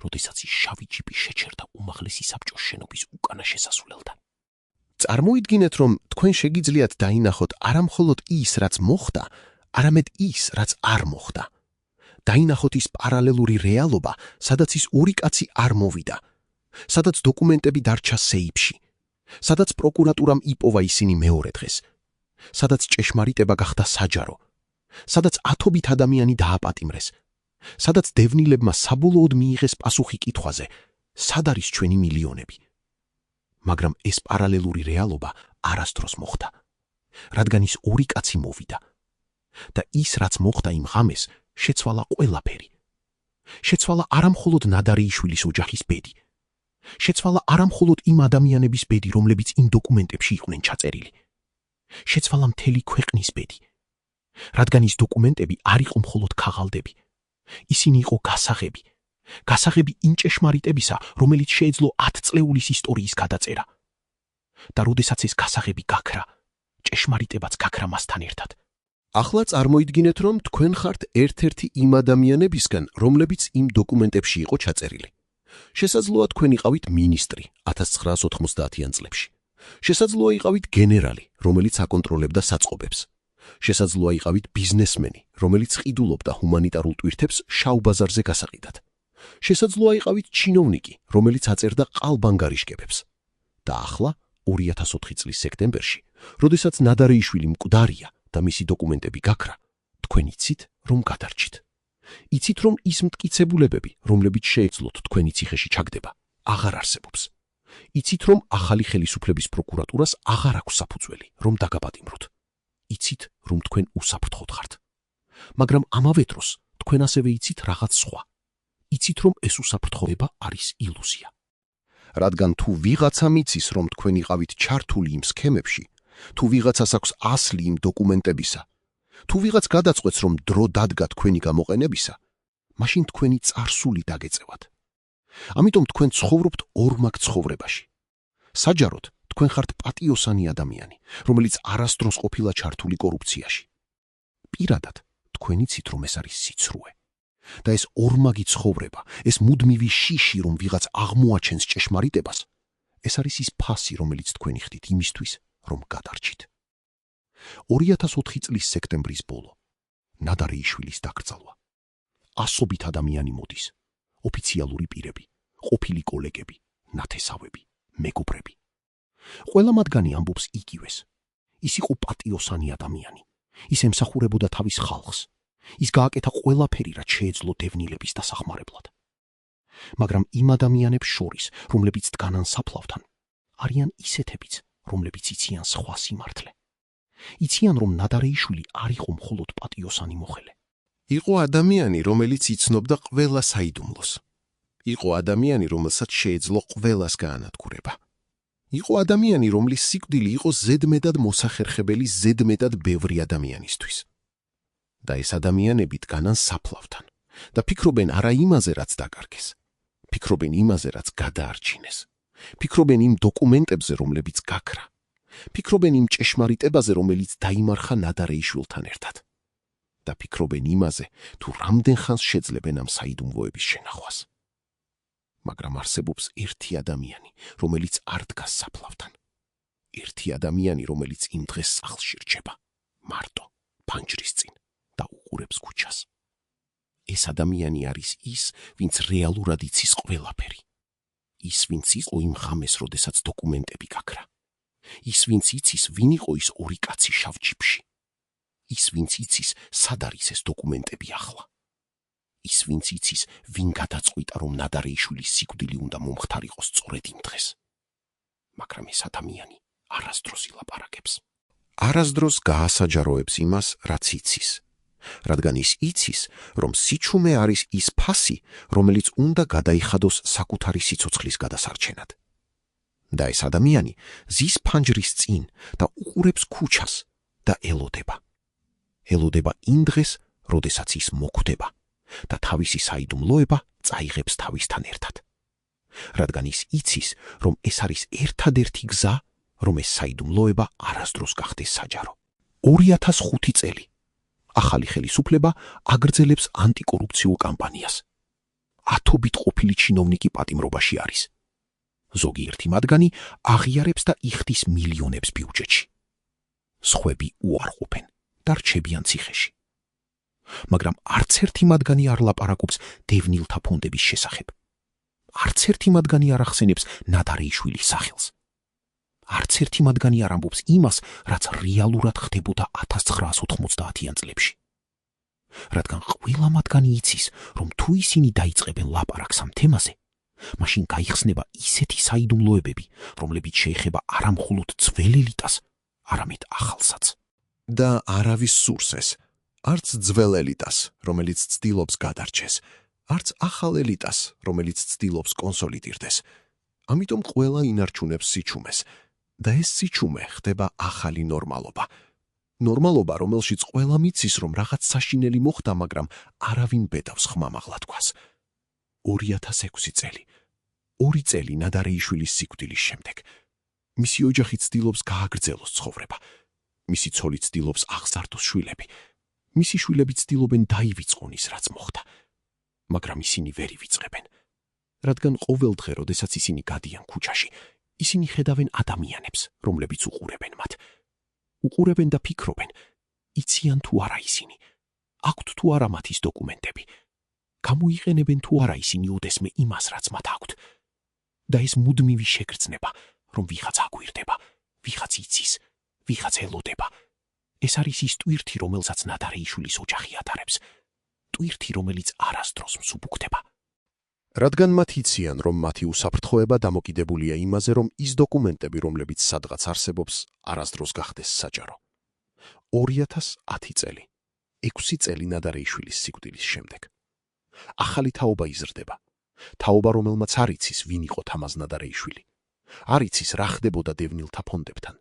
როდესაც ის შავი ჯიპი შეჩერდა უმაღლესი საბჭოს შენობის უკანა შესასვლელთან. წარმოიდგინეთ, რომ თქვენ შეგიძლიათ დაინახოთ არა მხოლოდ ის, რაც მოხდა, არამედ ის, რაც არ მოხდა. დაინახოთ ის პარალელური რეალობა, სადაც ის ორი კაცი არ მოვიდა, სადაც დოკუმენტები დარჩა სეიფში, სადაც პროკურატურამ იპოვა ისინი მეორე დღეს, სადაც ჭეშმარიტება გახდა საჯარო, სადაც ათობით ადამიანი დააპატიმრეს, სადაც დევნილებმა საბოლოოდ მიიღეს პასუხი კითხვაზე, სად არის ჩვენი მილიონები. მაგრამ ეს პარალელური რეალობა არასდროს მოხდა, რადგან ის ორი კაცი მოვიდა და ის, რაც მოხდა იმ ღამეს, შეცვალა ყველაფერი. შეცვალა არა მხოლოდ ნადარეიშვილის ოჯახის ბედი, შეცვალა არა მხოლოდ იმ ადამიანების ბედი, რომლებიც იმ დოკუმენტებში იყვნენ ჩაწერილი. შეცვალა მთელი ქვეყნის ბედი, რადგან ის დოკუმენტები არ იყო მხოლოდ ქაღალდები. ისინი იყო გასაღები, გასაღები იმ ჭეშმარიტებისა, რომელიც შეეძლო 10 წლეულის ისტორიის გადაწერა. და როდესაც ეს გასაღები გაქრა, ჭეშმარიტებაც გაქრა მასთან ერთად. ახლა წარმოიდგინეთ, რომ თქვენ ხართ ერთ-ერთი იმ ადამიანებისგან, რომლებიც იმ დოკუმენტებში იყო ჩაწერილი. შესაძლოა თქვენ იყავით მინისტრი 1990-იან წლებში. შესაძლოა იყავით გენერალი, რომელიც აკონტროლებდა საწყობებს. შესაძლოა იყავით ბიზნესმენი, რომელიც ყიდულობდა ჰუმანიტარულ ტვირთებს შავ ბაზარზე გასაყიდად. შესაძლოა იყავით ჩინოვნიკი, რომელიც აწერდა ყალბანგარიშკებებს. და ახლა 2004 წლის სექტემბერში, როდესაც ნადარეიშვილი მკვდარია და მისი დოკუმენტები გაქრა, თქვენ იცით, რომ გადარჩით. იცით, რომ ის მტკიცებულებები, რომლებიც შეეძლოთ თქვენი ციხეში ჩაგდება, აღარ არსებობს. იცით, რომ ახალი ხელისუფლების პროკურატურას აღარ აქვს საფუძველი, რომ დაგაპატიმროთ. იცით, რომ თქვენ უსაფრთხოდ ხართ. მაგრამ ამავე დროს თქვენ ასევე იცით რაღაც სხვა. იცით, რომ ეს უსაფრთხოება არის ილუზია. რადგან თუ ვიღაცამ იცის, რომ თქვენ იყავით ჩართული იმ სქემებში, თუ ვიღაცას აქვს ასლი იმ დოკუმენტებისა, თუ ვიღაც გადაწყვეტს, რომ დრო დადგა თქვენი გამოყენებისა, მაშინ თქვენი წარსული დაგეწევათ. ამიტომ თქვენ ცხოვრობთ ორმაგ ცხოვრებაში. საჯაროდ თქვენ ხართ პატიოსანი ადამიანი, რომელიც არასდროს ყოფილა ჩართული კორუფციაში. პირადად თქვენ იცით, რომ ეს არის სიცრუე. და ეს ორმაგი ცხოვრება, ეს მუდმივი შიში, რომ ვიღაც აღმოაჩენს ჭეშმარიტებას, ეს არის ის ფასი, რომელიც თქვენ იხდით იმისთვის, რომ გადარჩით. 2004 წლის სექტემბრის ბოლო, ნადარეიშვილის დაკრძალვა. ასობით ადამიანი მოდის, ოფიციალური პირები, ყოფილი კოლეგები, ნათესავები, მეგობრები. ყველა მათგანი ამბობს იგივეს. ის იყო პატიოსანი ადამიანი. ის ემსახურებოდა თავის ხალხს. ის გააკეთა ყველაფერი, რაც შეეძლო დევნილების დასახმარებლად. მაგრამ იმ ადამიანებს შორის, რომლებიც დგანან საფლავთან, არიან ისეთებიც, რომლებიც იციან სხვა სიმართლე. იციან, რომ ნადარეიშვილი არ იყო მხოლოდ პატიოსანი მოხელე. იყო ადამიანი, რომელიც იცნობდა ყველა საიდუმლოს. იყო ადამიანი, რომელსაც შეეძლო ყველას გაანადგურება. იყო ადამიანი, რომლის სიკვდილი იყო ზედმეტად მოსახერხებელი ზედმეტად ბევრი ადამიანისთვის. და ეს ადამიანები დგანან საფლავთან და ფიქრობენ არა იმაზე, რაც დაკარგეს. ფიქრობენ იმაზე, რაც გადაარჩინეს. ფიქრობენ იმ დოკუმენტებზე, რომლებიც გაქრა. ფიქრობენ იმ ჭეშმარიტებაზე, რომელიც დაიმარხა ნადარეიშვილთან ერთად. და ფიქრობენ იმაზე, თუ რამდენ ხანს შეძლებენ ამ საიდუმლოების შენახვას. მაგრამ არსებობს ერთი ადამიანი, რომელიც არ დგას საფლავთან. ერთი ადამიანი, რომელიც იმ დღეს სახლში რჩება, მარტო, ფანჯრის წინ და უყურებს ქუჩას. ეს ადამიანი არის ის, ვინც რეალურად იცის ყველაფერი. ის, ვინც იყო იმ ღამეს, როდესაც დოკუმენტები გაქრა. ის, ვინც იცის, ვინ იყო ის ორი კაცი შავ ჯიპში. ის, ვინც იცის, სად არის ეს დოკუმენტები ახლა. ის, ვინც იცის, ვინ გადაწყვიტა, რომ ნადარეიშვილის სიკვდილი უნდა მომხდარიყო სწორედ იმ დღეს. მაგრამ ეს ადამიანი არასდროს ილაპარაკებს. არასდროს გაასაჯაროებს იმას, რაც იცის. რადგან ის იცის, რომ სიჩუმე არის ის ფასი, რომელიც უნდა გადაიხადოს საკუთარი სიცოცხლის გადასარჩენად. და ეს ადამიანი ზის ფანჯრის წინ და უყურებს ქუჩას და ელოდება. ელოდება იმ დღეს, როდესაც ის მოკვდება და თავისი საიდუმლოება წაიღებს თავისთან ერთად. რადგან ის იცის, რომ ეს არის ერთადერთი გზა, რომ ეს საიდუმლოება არასდროს გახდეს საჯარო. 2005 წელი. ახალი ხელისუფლება აგრძელებს ანტიკორუფციულ კამპანიას. ათობით ყოფილი ჩინოვნიკი პატიმრობაში არის. ზოგიერთი მათგანი აღიარებს და იხდის მილიონებს ბიუჯეტში. სხვები უარყოფენ და რჩებიან ციხეში. მაგრამ არც ერთი მათგანი არ ლაპარაკობს დევნილთა ფონდების შესახებ. არც ერთი მათგანი არ ახსენებს ნადარეიშვილის სახელს. არც ერთი მათგანი არ ამბობს იმას, რაც რეალურად ხდებოდა 1990-იან წლებში. რადგან ყველა მათგანი იცის, რომ თუ ისინი დაიწყებენ ლაპარაკს ამ თემაზე, მაშინ გაიხსნება ისეთი საიდუმლოებები, რომლებიც შეეხება არა მხოლოდ ძველ ელიტას, არამედ ახალსაც. და არავის სურს ეს, არც ძველ ელიტას, რომელიც ცდილობს გადარჩეს, არც ახალ ელიტას, რომელიც ცდილობს კონსოლიდირდეს. ამიტომ ყველა ინარჩუნებს სიჩუმეს და ეს სიჩუმე ხდება ახალი ნორმალობა. ნორმალობა, რომელშიც ყველა მიცის, რომ რაღაც საშინელი მოხდა, მაგრამ არავინ ბედავს ხმამაღლა თქვას. 2006 წელი. 2 წელი ნადარეიშვილის სიკვდილის შემდეგ. მისი ოჯახი ცდილობს გააგრძელოს ცხოვრება. მისი ცოლი ცდილობს აღზარდოს შვილები. მისი შვილები ცდილობენ დაივიწყონ ის, რაც მოხდა. მაგრამ ისინი ვერ ივიწყებენ. რადგან ყოველდღე, როდესაც ისინი გადიან ქუჩაში, ისინი ხედავენ ადამიანებს, რომლებიც უყურებენ მათ. უყურებენ და ფიქრობენ, იციან თუ არა ისინი, აქვთ თუ არა მათ ის დოკუმენტები, გამოიყენებენ თუ არა ისინი ოდესმე იმას, რაც მათ აქვთ. და ეს მუდმივი შეგრძნება, რომ ვიღაც აგვირდება, ვიღაც იცის, ვიღაც ელოდება. ეს არის ის ტვირთი, რომელსაც ნადარეიშვილის ოჯახი ატარებს. ტვირთი, რომელიც არასდროს მსუბუქდება. რადგან მათ იციან, რომ მათი უსაფრთხოება დამოკიდებულია იმაზე, რომ ის დოკუმენტები, რომლებიც სადღაც არსებობს, არასდროს გახდეს საჯარო. 2010 წელი. 6 წელი ნადარეიშვილის სიკვდილის შემდეგ. ახალი თაობა იზრდება. თაობა, რომელმაც არ იცის, ვინ იყო თამაზ ნადარეიშვილი. არ იცის, რა ხდებოდა დევნილთა ფონდებთან.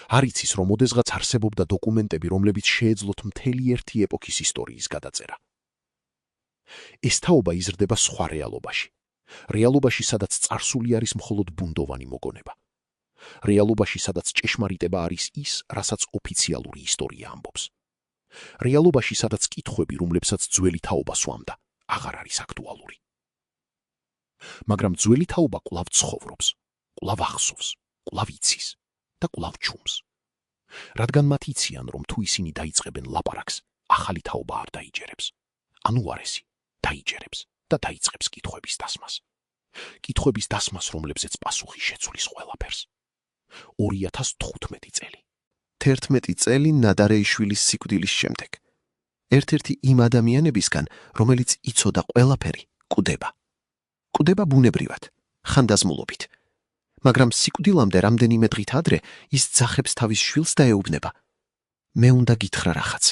არ იცის, რომ ოდესღაც არსებობდა დოკუმენტები, რომლებიც შეეძლოთ მთელი ერთი ეპოქის ისტორიის გადაწერა. ეს თაობა იზრდება სხვა რეალობაში. რეალობაში, სადაც წარსული არის მხოლოდ ბუნდოვანი მოგონება. რეალობაში, სადაც ჭეშმარიტება არის ის, რასაც ოფიციალური ისტორია ამბობს. რეალობაში, სადაც კითხვები, რომლებსაც ძველი თაობა სვამდა, აღარ არის აქტუალური. მაგრამ ძველი თაობა კვლავ ცხოვრობს, კვლავ ახსოვს, კვლავ იცის და კვლავ ჩუმს. რადგან მათ იციან, რომ თუ ისინი დაიწყებენ ლაპარაკს, ახალი თაობა არ დაიჯერებს. ანუ უარესი დაიჯერებს და დაიწყებს კითხვების დასმას. კითხვების დასმას, რომლებზეც პასუხი შეცვლის ყველაფერს. 2015 წელი. 11 წელი ნადარეიშვილის სიკვდილის შემდეგ. ერთ-ერთი იმ ადამიანებისგან, რომელიც იცოდა ყველაფერი, კვდება. კვდება ბუნებრივად, ხანდაზმულობით. მაგრამ სიკვდილამდე რამდენიმე დღით ადრე ის ძახებს თავის შვილს და ეუბნება: მე უნდა გითხრა რაღაც,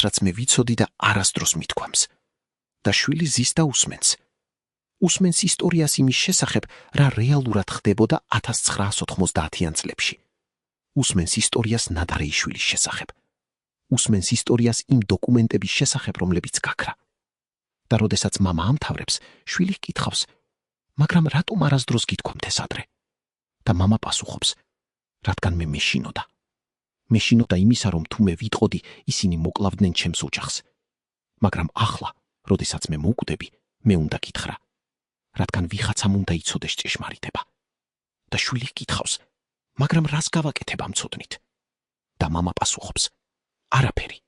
რაც მე ვიცოდი და არასდროს მithქვამს. და შვილი ზის და უსმენს. უსმენს ისტორიას იმის შესახებ, რა რეალურად ხდებოდა 1990-იან წლებში. უსმენს ისტორიას ნადარეიშვილის შესახებ. უსმენს ისტორიას იმ დოკუმენტების შესახებ, რომლებიც გაქრა. და როდესაც მამა ამთავრებს, შვილი ჰკითხავს: მაგრამ რატომ არასდროს გითქვამთ ეს ადრე? და მამა პასუხობს: რადგან მე მეშინოდა იმისა, რომ თუ მე ვიტყოდი, ისინი მოკლავდნენ ჩემს ოჯახს. მაგრამ ახლა, როდესაც მე მოვკვდები, მე უნდა გითხრა, რადგან ვიღაცამ უნდა იცოდეს ჭეშმარიტება. და შვილი ჰკითხავს: მაგრამ რას გავაკეთებ ამ ცოდნით? და მამა პასუხობს: არაფერი.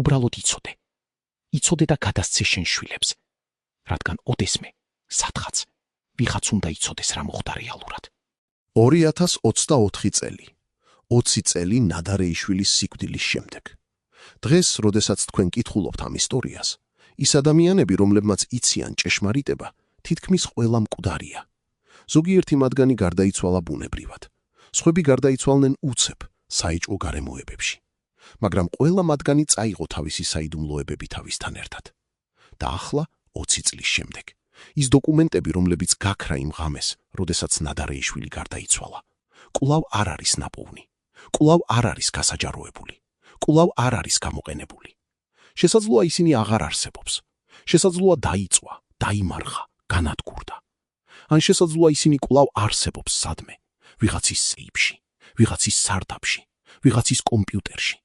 უბრალოდ იცოდე. იცოდე და გადასცე შენ შვილებს. რადგან ოდესმე, სადღაც, ვიღაც უნდა იცოდეს რა მოხდა რეალურად. 2024 წელი. 20 წელი ნადარეიშვილის სიკვდილის შემდეგ. დღეს, როდესაც თქვენ კითხულობთ ამ ისტორიას, ის ადამიანები, რომლებმაც იციან ჭეშმარიტება, თითქმის ყველა მკვდარია. ზოგიერთი მათგანი გარდაიცვალა ბუნებრივად. სხვები გარდაიცვალნენ უცებ, საეჭვო გარემოებებში. მაგრამ ყველა მათგანი წაიღო თავისი საიდუმლოებები თავისთან ერთად. და ახლა, 20 წლის შემდეგ, ის დოკუმენტები, რომლებიც გაქრა იმ ღამეს, როდესაც ნადარეიშვილი გარდაიცვალა, კვლავ არ არის ნაპოვნი, კვლავ არ არის გასაჯაროებული, კვლავ არ არის გამოყენებული. შესაძლოა ისინი აღარ არსებობს. შესაძლოა დაიწვა, დაიმარხა, განადგურდა. ან შესაძლოა ისინი კვლავ არსებობს სადმე, ვიღაცის სეიფში, ვიღაცის სარდაფში, ვიღაცის კომპიუტერში.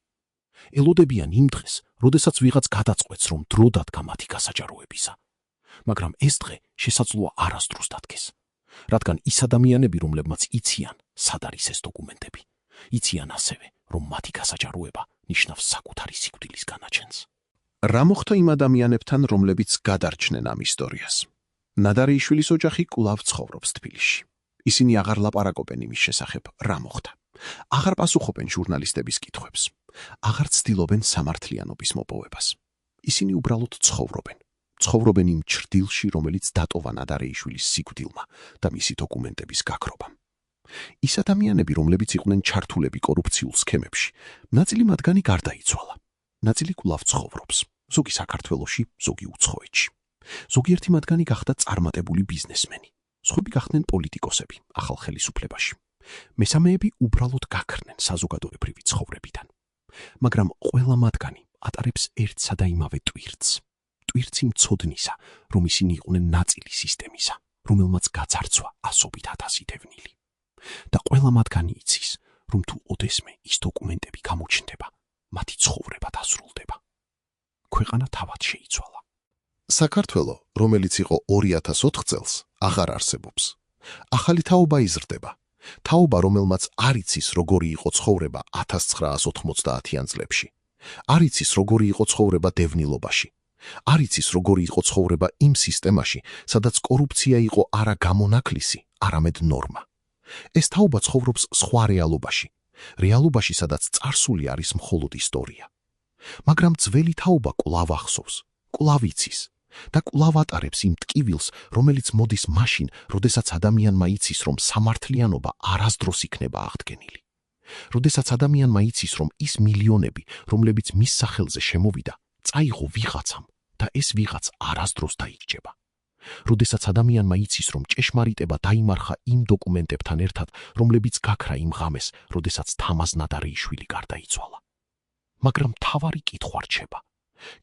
ელოდებიან იმ დღეს, როდესაც ვიღაც გადაწყვეტს, რომ დრო დადგა მათი გასაჯაროებისა. მაგრამ ეს დღე შესაძლოა არასდროს დადგეს. რადგან ის ადამიანები, რომლებმაც იციან, სად არის ეს დოკუმენტები, იციან ასევე, რომ მათი გასაჯაროება ნიშნავს საკუთარი სიკვდილის განაჩენს. რა მოხდა იმ ადამიანებთან, რომლებიც გადარჩნენ ამ ისტორიას? ნადარეიშვილის ოჯახი კვლავ ცხოვრობს თბილისში. ისინი აღარ ლაპარაკობენ იმის შესახებ, რა მოხდა. აღარ პასუხობენ ჟურნალისტების კითხვებს. აღარ ცდილობენ სამართლიანობის მოპოვებას. ისინი უბრალოდ ცხოვრობენ. ცხოვრობენ იმ ჩრდილში, რომელიც დატოვა ნადარეიშვილის სიკვდილმა და მისი დოკუმენტების გაქრობამ. ის ადამიანები, რომლებიც იყვნენ ჩართულები კორუფციულ სქემებში, ნაწილი მათგანი გარდაიცვალა. ნაწილი კვლავ ცხოვრობს, ზოგი საქართველოში, ზოგი უცხოეთში. ზოგიერთი მათგანი გახდა წარმატებული ბიზნესმენი, სხვები გახდნენ პოლიტიკოსები ახალ ხელისუფლებაში. მესამეები უბრალოდ გაქრნენ საზოგადოებრივი ცხოვრებიდან. მაგრამ ყველა მათგანი ატარებს ერთსა და იმავე ტვირთს. ტვირთს იმ ცოდნისა, რომ ისინი იყვნენ ნაწილი სისტემისა, რომელმაც გაძარცვა ასობით ათასი დევნილი. და ყველა მათგანი იცის, რომ თუ ოდესმე ის დოკუმენტები გამოჩნდება, მათი ცხოვრება დასრულდება. ქვეყანა თავად შეიცვალა. საქართველო, რომელიც იყო 2004 წელს, აღარ არსებობს. ახალი თაობა იზრდება. თაობა, რომელმაც არ იცის, როგორი იყო ცხოვრება 1990-იან წლებში. არ იცის, როგორი იყო ცხოვრება დევნილობაში. არ იცის, როგორი იყო ცხოვრება იმ სისტემაში, სადაც კორუფცია იყო არა გამონაკლისი, არამედ ნორმა. ეს თაობა ცხოვრობს სხვა რეალობაში. რეალობაში, სადაც წარსული არის მხოლოდ ისტორია. მაგრამ ძველი თაობა კვლავ ახსოვს, კვლავ იცის და კვლავ ატარებს იმ ტკივილს, რომელიც მოდის მაშინ, როდესაც ადამიანმა იცის, რომ სამართლიანობა არასდროს იქნება აღდგენილი. როდესაც ადამიანმა იცის, რომ ის მილიონები, რომლებიც მის სახელზე შემოვიდა, წაიღო ვიღაცამ და ეს ვიღაც არასდროს დაიჭება. როდესაც ადამიანმა იცის, რომ ჭეშმარიტება დაიმარხა იმ დოკუმენტებთან ერთად, რომლებიც გაქრა იმ ღამეს, როდესაც თამაზ ნადარეიშვილი გარდაიცვალა. მაგრამ მთავარი კითხვა რჩება.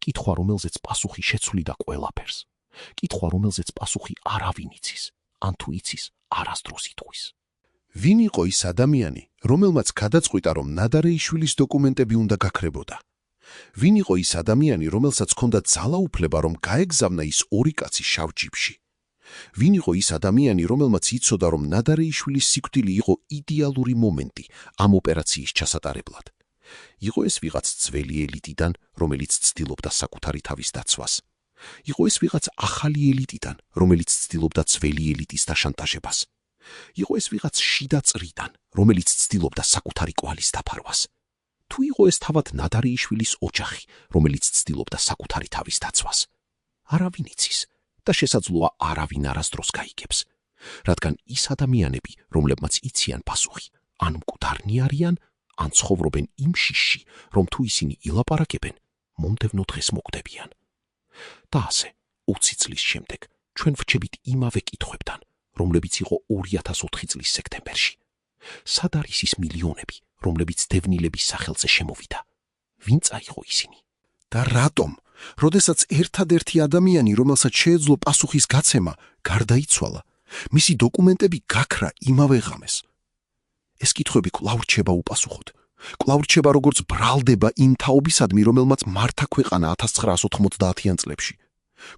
კითხვა, რომელზეც პასუხი შეცვლიდა ყველაფერს. კითხვა, რომელზეც პასუხი არავინ იცის, ან თუ იცის, არასდროს იტყვის. ვინ იყო ის ადამიანი, რომელმაც გადაწყვიტა, რომ ნადარეიშვილის დოკუმენტები უნდა გაქრებოდა? ვინ იყო ის ადამიანი, რომელსაც ჰქონდა ძალაუფლება, რომ გაეგზავნა ის ორი კაცი შავ ჯიპში? ვინ იყო ის ადამიანი, რომელმაც იცოდა, რომ ნადარეიშვილის სიკვდილი იყო იდეალური მომენტი ამ ოპერაციის ჩასატარებლად? იყო ეს ვიღაც ძველი ელიტიდან, რომელიც ცდილობდა საკუთარი თავის დაცვას? იყო ეს ვიღაც ახალი ელიტიდან, რომელიც ცდილობდა ძველი ელიტის დაშანტაჟებას? იყო ეს ვიღაც შიდა წრიდან, რომელიც ცდილობდა საკუთარი კვალის დაფარვას? თუ იყო ეს თავად ნადარეიშვილის ოჯახი, რომელიც ცდილობდა საკუთარი თავის დაცვას? არავინ იცის და შესაძლოა არავინ არასდროს გაიგებს, რადგან ის ადამიანები, რომლებმაც იციან პასუხი, ან მკვდარნი არიან, ან ცხოვრობენ იმ შიშში, რომ თუ ისინი ილაპარაკებენ, მომდევნო დღეს მოგდებიან. და ასე, 20 წლის შემდეგ, ჩვენ ვრჩებით იმავე კითხვებთან, რომლებიც იყო 2004 წლის სექტემბერში. სად არის ის მილიონები, რომლებიც დევნილების სახელზე შემოვიდა? ვინ წაიღო ისინი? და რატომ, როდესაც ერთადერთი ადამიანი, რომელსაც შეეძლო პასუხის გაცემა, გარდაიცვალა, მისი დოკუმენტები გაქრა იმავე ღამეს? ეს კითხვები კვლავ რჩება უპასუხოდ. კვლავ რჩება როგორც ბრალდება იმ თაობისადმი, რომელმაც მართა ქვეყანა 1990-იან წლებში.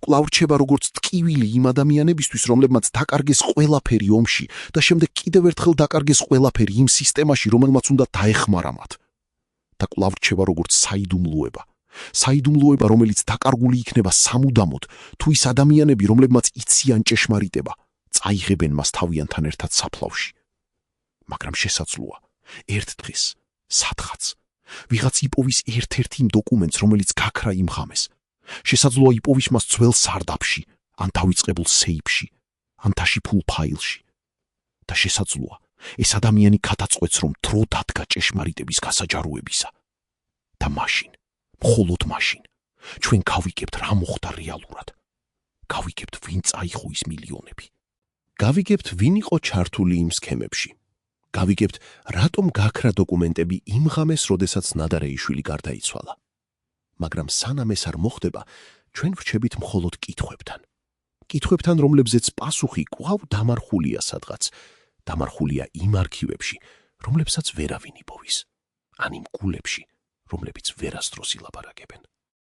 კვლავ რჩება როგორც ტკივილი იმ ადამიანებისთვის, რომლებმაც დაკარგეს ყველაფერი ომში და შემდეგ კიდევ ერთხელ დაკარგეს ყველაფერი იმ სისტემაში, რომელმაც უნდა დაეხმარა მათ. და კვლავ რჩება როგორც საიდუმლოება. საიდუმლოება, რომელიც დაკარგული იქნება სამუდამოდ, თუ ის ადამიანები, რომლებმაც იციან ჭეშმარიტება, წაიღებენ მას თავიანთან ერთად საფლავში. მაგრამ შესაძლოა, ერთ დღეს, სადღაც, ვიღაც იპოვის ერთ-ერთი იმ დოკუმენტს, რომელიც გაქრა იმ ღამეს. შესაძლოა იპოვის მას ძველ სარდაფში, ან დავიწყებულ სეიფში, ან დაშიფრულ ფაილში. და შესაძლოა, ეს ადამიანი გადაწყვეტს, რომ დრო დადგა ჭეშმარიტების გასაჯაროებისა. და მაშინ, მხოლოდ მაშინ, ჩვენ გავიგებთ რა მოხდა რეალურად. გავიგებთ, ვინ წაიღო ის მილიონები. გავიგებთ, ვინ იყო ჩართული იმ სქემებში. გავიგებთ, რატომ გაქრა დოკუმენტები იმ ღამეს, როდესაც ნადარეიშვილი გარდაიცვალა. მაგრამ სანამ ეს არ მოხდება, ჩვენ ვრჩებით მხოლოდ კითხვებთან. კითხვებთან, რომლებზეც პასუხი კვლავ დამარხულია სადღაც, დამარხულია იმ არქივებში, რომლებსაც ვერავინ იპოვის, ან იმ გულებში, რომლებიც ვერასდროს ილაპარაკებენ.